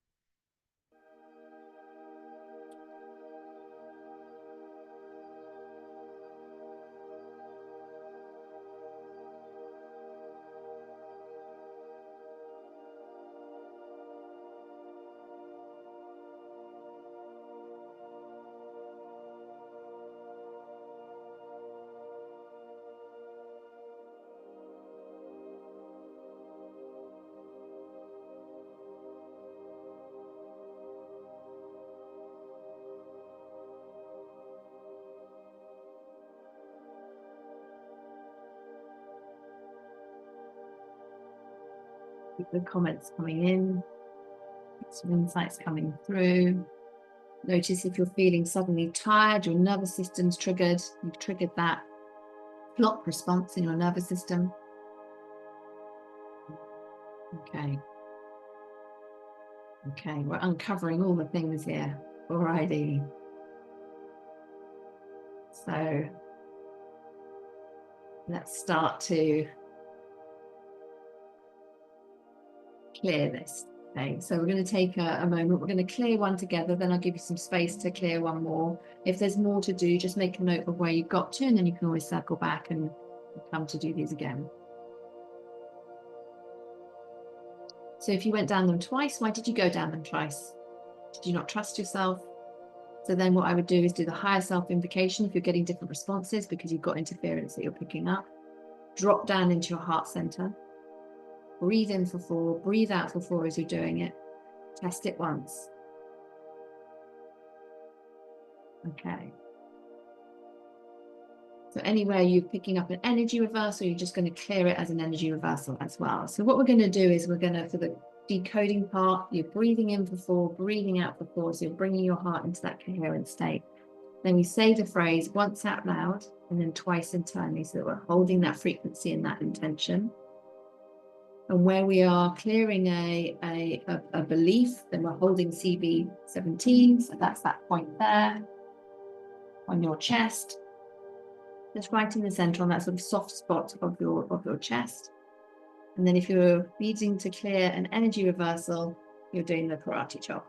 Keep the comments coming in, some insights coming through. Notice if you're feeling suddenly tired, your nervous system's triggered, you've triggered that block response in your nervous system. Okay. Okay, we're uncovering all the things here. Alrighty. So let's start to clear this. Okay, so we're going to take a moment. We're going to clear one together, then I'll give you some space to clear one more. If there's more to do, just make a note of where you got to, and then you can always circle back and come to do these again. So if you went down them twice, why did you go down them twice? Did you not trust yourself? So then what I would do is do the higher self invocation if you're getting different responses because you've got interference that you're picking up. Drop down into your heart center. Breathe in for 4, breathe out for 4 as you're doing it. Test it once. Okay. So anywhere you're picking up an energy reversal, you're just going to clear it as an energy reversal as well. So what we're going to do is we're going to, for the decoding part, you're breathing in for 4, breathing out for 4. So you're bringing your heart into that coherent state. Then we say the phrase once out loud and then twice internally, so that we're holding that frequency and that intention. And where we are clearing a belief, then we're holding CB17. So that's that point there on your chest. Just right in the center on that sort of soft spot of your chest. And then if you're needing to clear an energy reversal, you're doing the karate chop.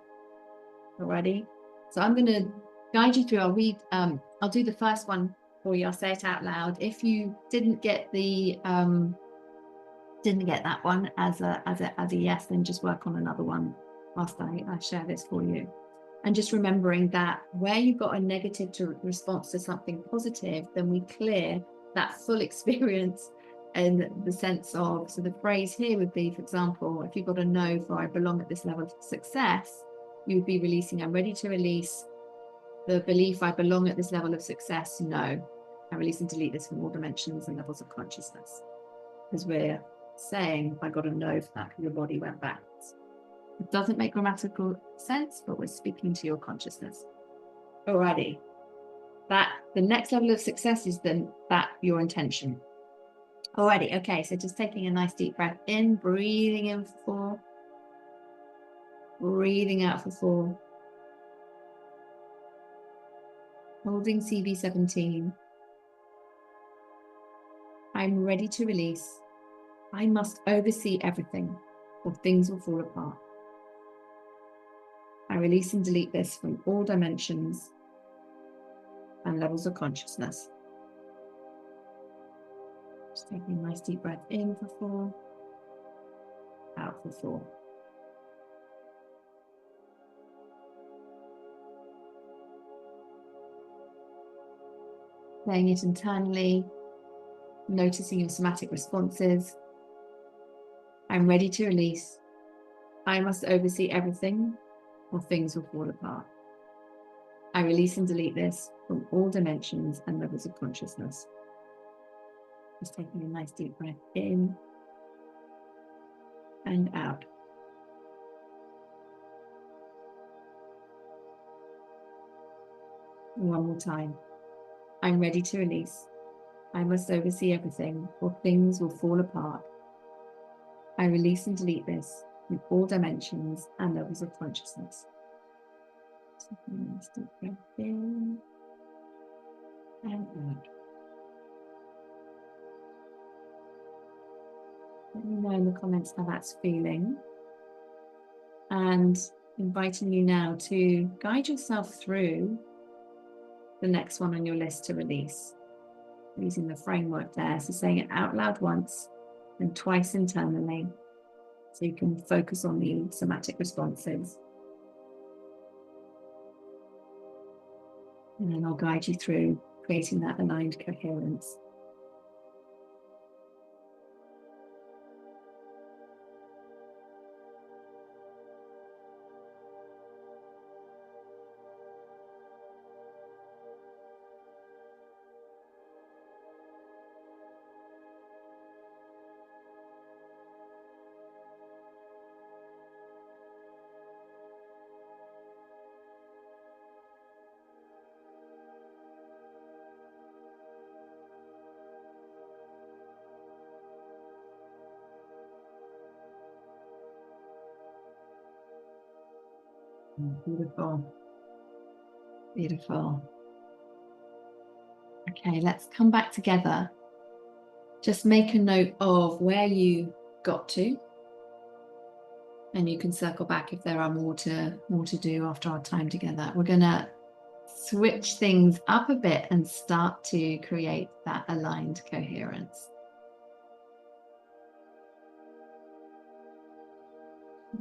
Alrighty? So I'm going to guide you through. I'll do the first one for you. I'll say it out loud. If you didn't get that one as a yes, then just work on another one whilst I share this for you. And just remembering that where you got a negative response to something positive, then we clear that full experience in the sense of, so the phrase here would be, for example, if you got a no for I belong at this level of success, you would be releasing I'm ready to release The belief I belong at this level of success, no. I release and delete this from all dimensions and levels of consciousness. Because we're saying, I got a no for that, because your body went backwards. It doesn't make grammatical sense, but we're speaking to your consciousness. Alrighty. The next level of success is then that your intention. Alrighty, okay, so just taking a nice deep breath in, breathing in for 4, breathing out for 4. Holding CB17. I'm ready to release. I must oversee everything, or things will fall apart. I release and delete this from all dimensions and levels of consciousness. Just taking a nice deep breath in for 4, out for 4. Saying it internally, noticing your somatic responses. I'm ready to release. I must oversee everything, or things will fall apart. I release and delete this from all dimensions and levels of consciousness. Just taking a nice deep breath in and out. One more time. I'm ready to release. I must oversee everything, or things will fall apart. I release and delete this from all dimensions and levels of consciousness. Taking a nice deep breath in and out. Let me know in the comments how that's feeling. And inviting you now to guide yourself through the next one on your list to release. Using the framework there, so saying it out loud once and twice internally, so you can focus on the somatic responses. And then I'll guide you through creating that aligned coherence. Beautiful. Beautiful. Okay, let's come back together. Just make a note of where you got to, and you can circle back if there are more to do after our time together. We're going to switch things up a bit and start to create that aligned coherence.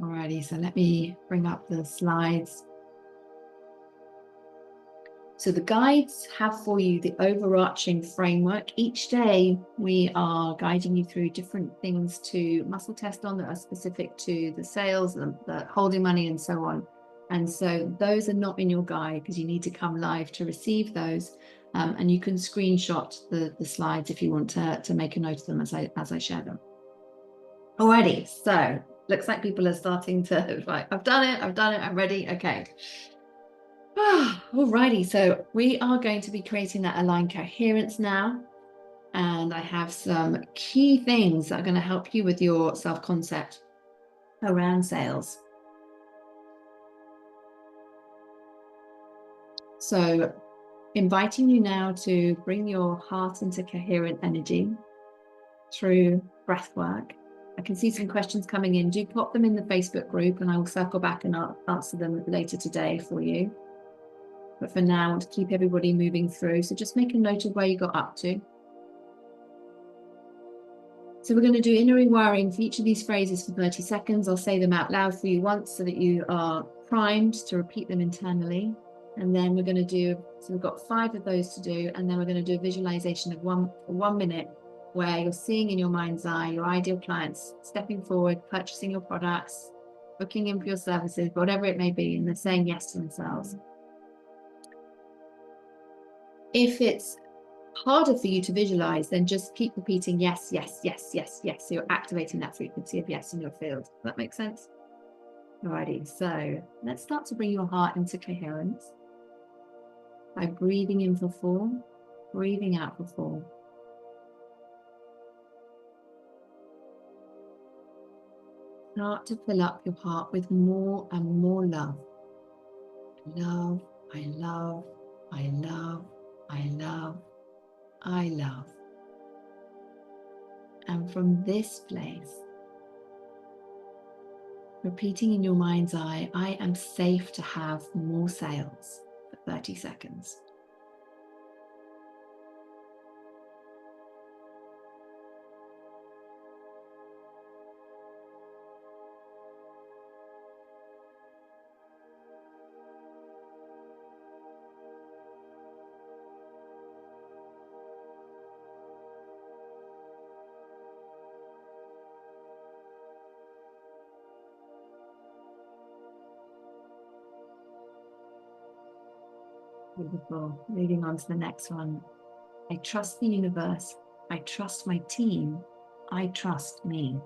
Alrighty, so let me bring up the slides. So the guides have for you the overarching framework. Each day we are guiding you through different things to muscle test on that are specific to the sales, the holding money and so on. And so those are not in your guide because you need to come live to receive those. And you can screenshot the slides if you want to make a note of them as I share them. Alrighty, so looks like people are starting to, like, I've done it, I'm ready, okay. Alrighty, so we are going to be creating that aligned coherence now. And I have some key things that are going to help you with your self-concept around sales. So inviting you now to bring your heart into coherent energy through breath work. I can see some questions coming in. Do pop them in the Facebook group and I will circle back and answer them later today for you. But for now, I want to keep everybody moving through. So just make a note of where you got up to. So we're going to do inner rewiring for each of these phrases for 30 seconds. I'll say them out loud for you once so that you are primed to repeat them internally. And then we're going to do, so we've got 5 of those to do. And then we're going to do a visualization of 1 minute where you're seeing in your mind's eye your ideal clients stepping forward, purchasing your products, booking in for your services, whatever it may be, and they're saying yes to themselves. If it's harder for you to visualize, then just keep repeating yes, yes, yes, yes, yes. So you're activating that frequency of yes in your field. Does that make sense? Alrighty, so let's start to bring your heart into coherence by breathing in for 4, breathing out for 4. Start to fill up your heart with more and more love. Love, I love, I love, I love, I love. And from this place, repeating in your mind's eye, I am safe to have more sales for 30 seconds. Beautiful. Moving on to the next one. I trust the universe. I trust my team. I trust me.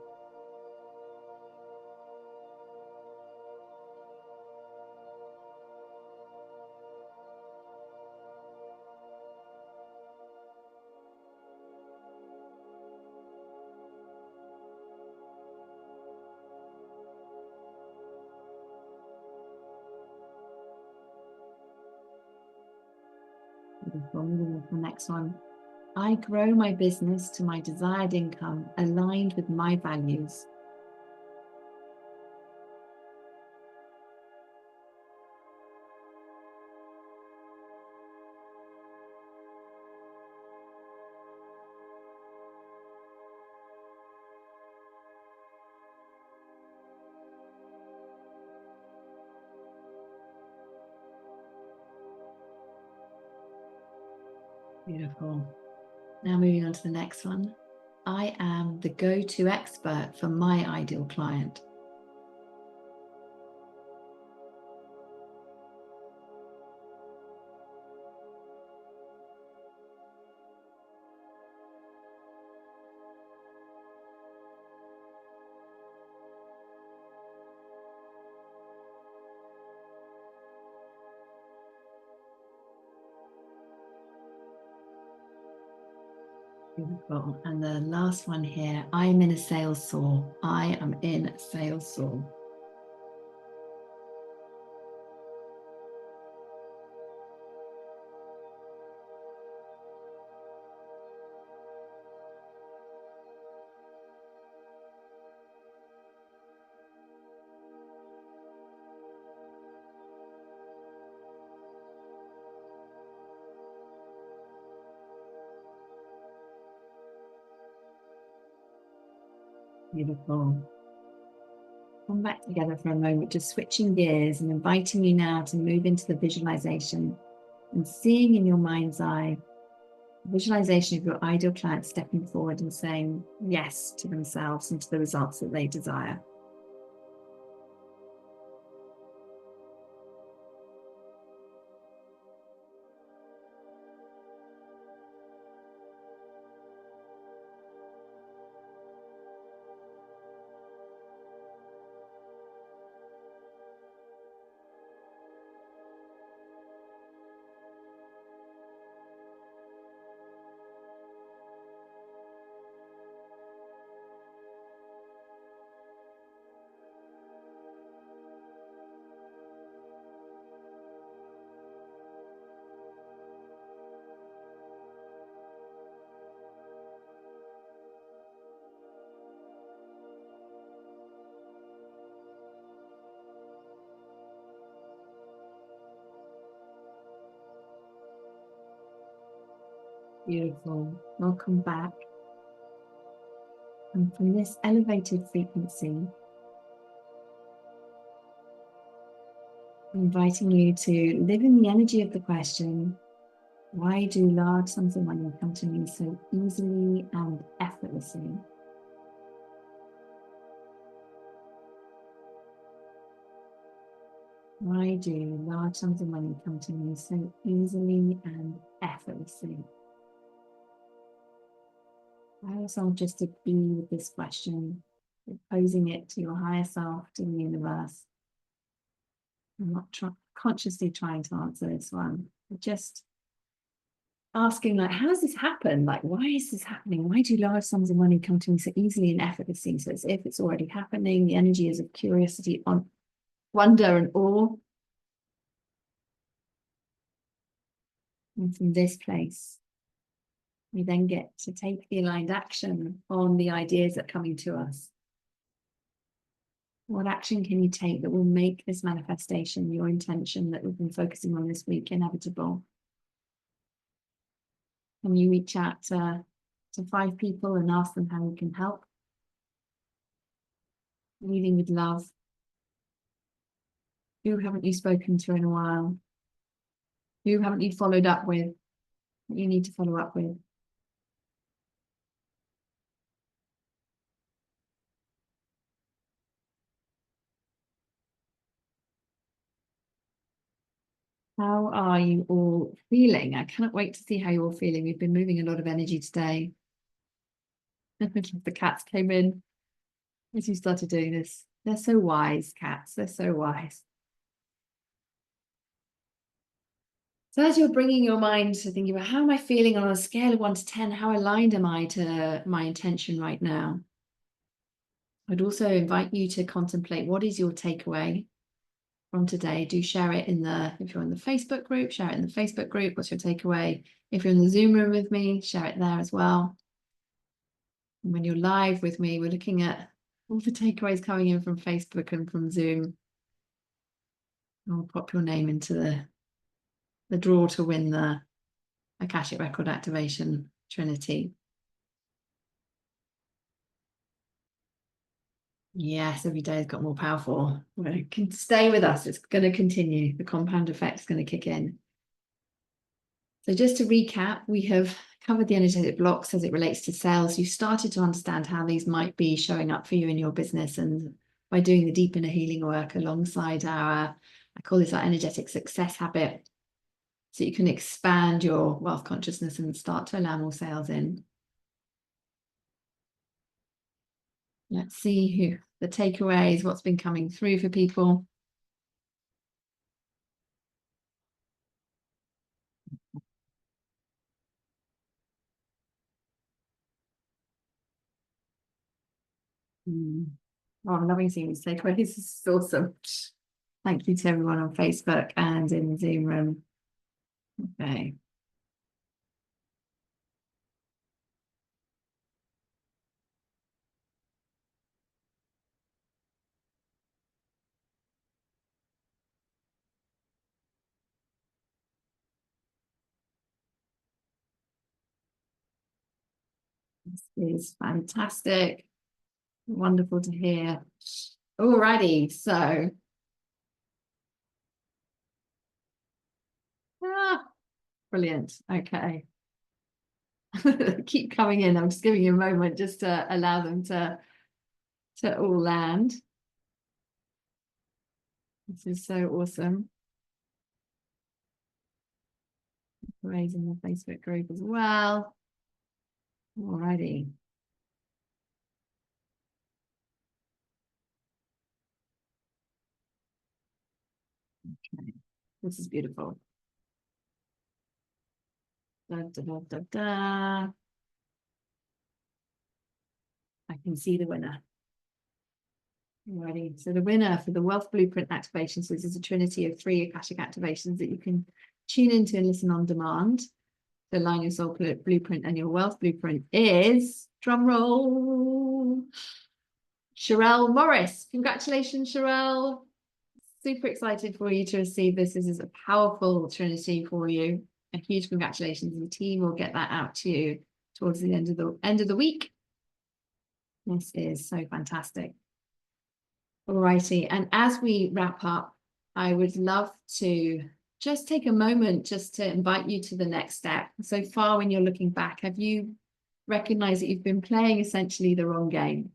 Beautiful. Moving on to the next one. I grow my business to my desired income aligned with my values. Beautiful. Now moving on to the next one. I am the go-to expert for my ideal client. Beautiful. And the last one here, I'm in a sales soar. I am in a sales soar. Beautiful. Come back together for a moment, just switching gears and inviting you now to move into the visualization and seeing in your mind's eye, visualization of your ideal client stepping forward and saying yes to themselves and to the results that they desire. Beautiful. Welcome back. And from this elevated frequency, I'm inviting you to live in the energy of the question, why do large sums of money come to me so easily and effortlessly? Why do large sums of money come to me so easily and effortlessly? Allow yourself just to be with this question, posing it to your higher self, to the universe. I'm not consciously trying to answer this one, but just asking, like, how does this happen? Like, why is this happening? Why do large sums of money come to me so easily and effortlessly? So it's if it's already happening. The energy is of curiosity, on wonder and awe. And from this place, we then get to take the aligned action on the ideas that are coming to us. What action can you take that will make this manifestation, your intention that we've been focusing on this week, inevitable? Can you reach out to 5 people and ask them how you can help? Leading with love. Who haven't you spoken to in a while? Who haven't you followed up with that you need to follow up with? How are you all feeling? I cannot wait to see how you're all feeling. We've been moving a lot of energy today. The cats came in as you started doing this. They're so wise, cats. They're so wise. So as you're bringing your mind to thinking about how am I feeling on a scale of 1 to 10, how aligned am I to my intention right now? I'd also invite you to contemplate what is your takeaway from today. Do share it if you're in the Facebook group, share it in the Facebook group. What's your takeaway? If you're in the Zoom room with me, share it there as well. And when you're live with me, we're looking at all the takeaways coming in from Facebook and from Zoom. I'll pop your name into the draw to win the Akashic Record Activation Trinity. Yes, every day has got more powerful. Stay with us. It's going to continue. The compound effect is going to kick in. So just to recap, we have covered the energetic blocks as it relates to sales. You started to understand how these might be showing up for you in your business, and by doing the deep inner healing work alongside I call this our energetic success habit, so you can expand your wealth consciousness and start to allow more sales in. Let's see the takeaways, what's been coming through for people. Oh, I'm loving seeing these takeaways. This is awesome. Thank you to everyone on Facebook and in the Zoom room. Okay. This is fantastic. Wonderful to hear. Alrighty, so brilliant. Okay. Keep coming in. I'm just giving you a moment just to allow them to all land. This is so awesome. Raising the Facebook group as well. Alrighty. Okay. This is beautiful. Da, da, da, da, da. I can see the winner. Alrighty. So the winner for the Wealth Blueprint activations, so this is a trinity of 3 Akashic activations that you can tune into and listen on demand to align your soul blueprint and your wealth blueprint is, drum roll, Sherelle Morris. Congratulations, Sherelle. Super excited for you to receive this. This is a powerful trinity for you. A huge congratulations. The team will get that out to you towards the end of the week. This is so fantastic. Alrighty, and as we wrap up, I would love to just take a moment just to invite you to the next step. So far, when you're looking back, have you recognized that you've been playing essentially the wrong game?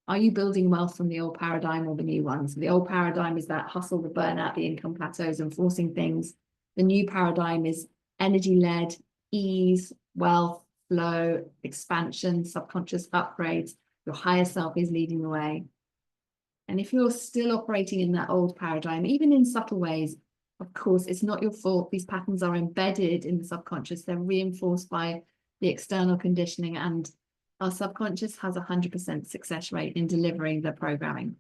Are you building wealth from the old paradigm or the new one? So the old paradigm is that hustle, the burnout, the income plateaus and forcing things. The new paradigm is energy-led, ease, wealth, flow, expansion, subconscious upgrades. Your higher self is leading the way. And if you're still operating in that old paradigm, even in subtle ways, of course, it's not your fault. These patterns are embedded in the subconscious. They're reinforced by the external conditioning, and our subconscious has 100% success rate in delivering the programming.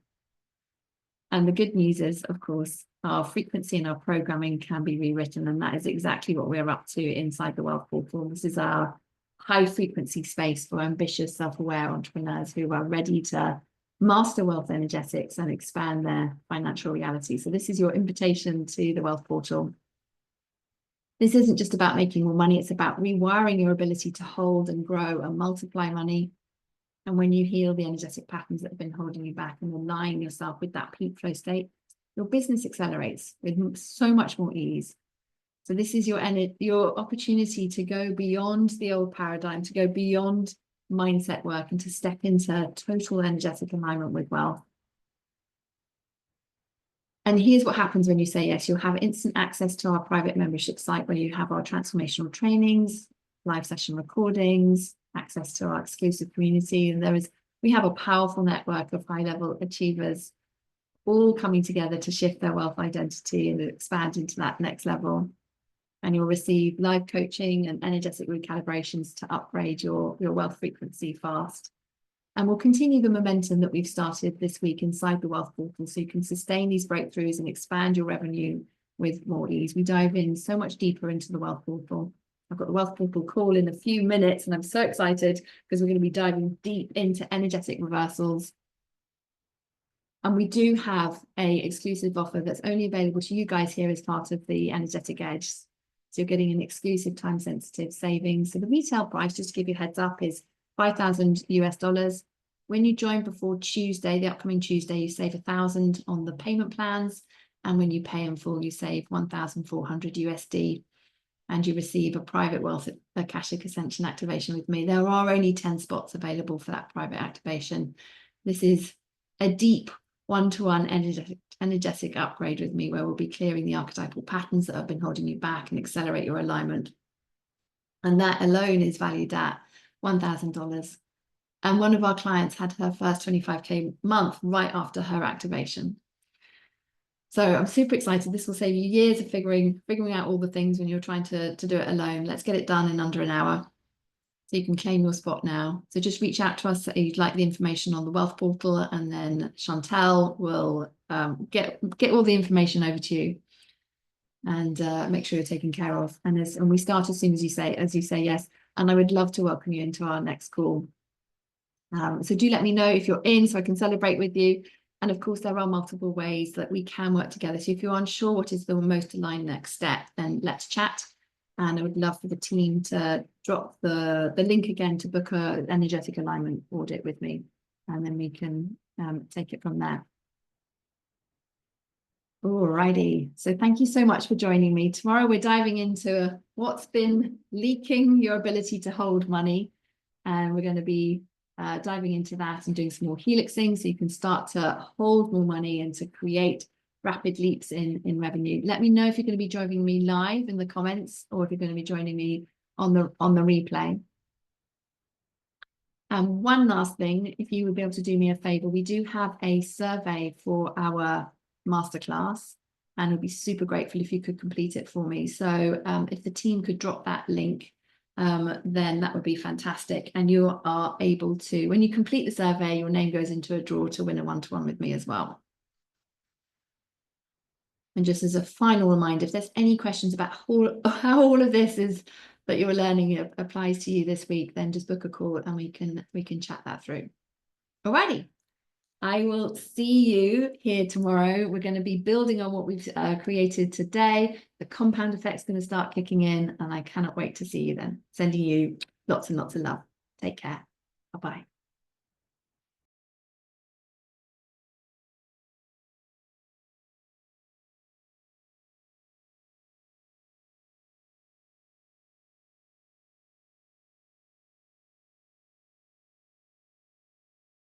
And the good news is, of course, our frequency and our programming can be rewritten, and that is exactly what we're up to inside the Wealth Portal. This is our high frequency space for ambitious, self-aware entrepreneurs who are ready to master wealth energetics and expand their financial reality. So this is your invitation to the Wealth Portal. This isn't just about making more money, it's about rewiring your ability to hold and grow and multiply money. And when you heal the energetic patterns that have been holding you back and align yourself with that peak flow state, your business accelerates with so much more ease. So this is your opportunity to go beyond the old paradigm, to go beyond mindset work and to step into total energetic alignment with wealth. And here's what happens when you say yes. You'll have instant access to our private membership site where you have our transformational trainings, live session recordings, access to our exclusive community. And we have a powerful network of high-level achievers all coming together to shift their wealth identity and expand into that next level. And you'll receive live coaching and energetic recalibrations to upgrade your wealth frequency fast. And we'll continue the momentum that we've started this week inside the Wealth Portal so you can sustain these breakthroughs and expand your revenue with more ease. We dive in so much deeper into the Wealth Portal. I've got the Wealth Portal call in a few minutes, and I'm so excited because we're going to be diving deep into energetic reversals. And we do have an exclusive offer that's only available to you guys here as part of the Energetic Edge. So you're getting an exclusive time-sensitive savings. So the retail price, just to give you a heads up, is $5,000 US. When you join before Tuesday, the upcoming Tuesday, you save $1,000 on the payment plans. And when you pay in full, you save $1,400 USD. And you receive a private wealth Akashic Ascension activation with me. There are only 10 spots available for that private activation. This is a deep one-to-one energetic upgrade with me where we'll be clearing the archetypal patterns that have been holding you back and accelerate your alignment. And that alone is valued at $1,000. And one of our clients had her first 25K month right after her activation. So I'm super excited. This will save you years of figuring out all the things when you're trying to do it alone. Let's get it done in under an hour. So you can claim your spot now. So just reach out to us if you'd like the information on the Wealth Portal, and then Chantel will get all the information over to you and make sure you're taken care of. And we start as soon as you say yes. And I would love to welcome you into our next call. So do let me know if you're in so I can celebrate with you. And of course, there are multiple ways that we can work together. So if you're unsure what is the most aligned next step, then let's chat. And I would love for the team to drop the link again to book an energetic alignment audit with me. And then we can take it from there. Alrighty. So thank you so much for joining me. Tomorrow we're diving into what's been leaking your ability to hold money. And we're going to be diving into that and doing some more helixing so you can start to hold more money and to create rapid leaps in revenue. Let me know if you're going to be joining me live in the comments or if you're going to be joining me on the replay. And one last thing, if you would be able to do me a favor, we do have a survey for our masterclass, and I'd be super grateful if you could complete it for me. So if the team could drop that link, then that would be fantastic. And you are able to, when you complete the survey, your name goes into a draw to win a one-to-one with me as well. And just as a final reminder, if there's any questions about how all of this is that you're learning applies to you this week, then just book a call and we can chat that through. Alrighty. I will see you here tomorrow. We're going to be building on what we've created today. The compound effect's going to start kicking in, and I cannot wait to see you then. Sending you lots and lots of love. Take care. Bye-bye.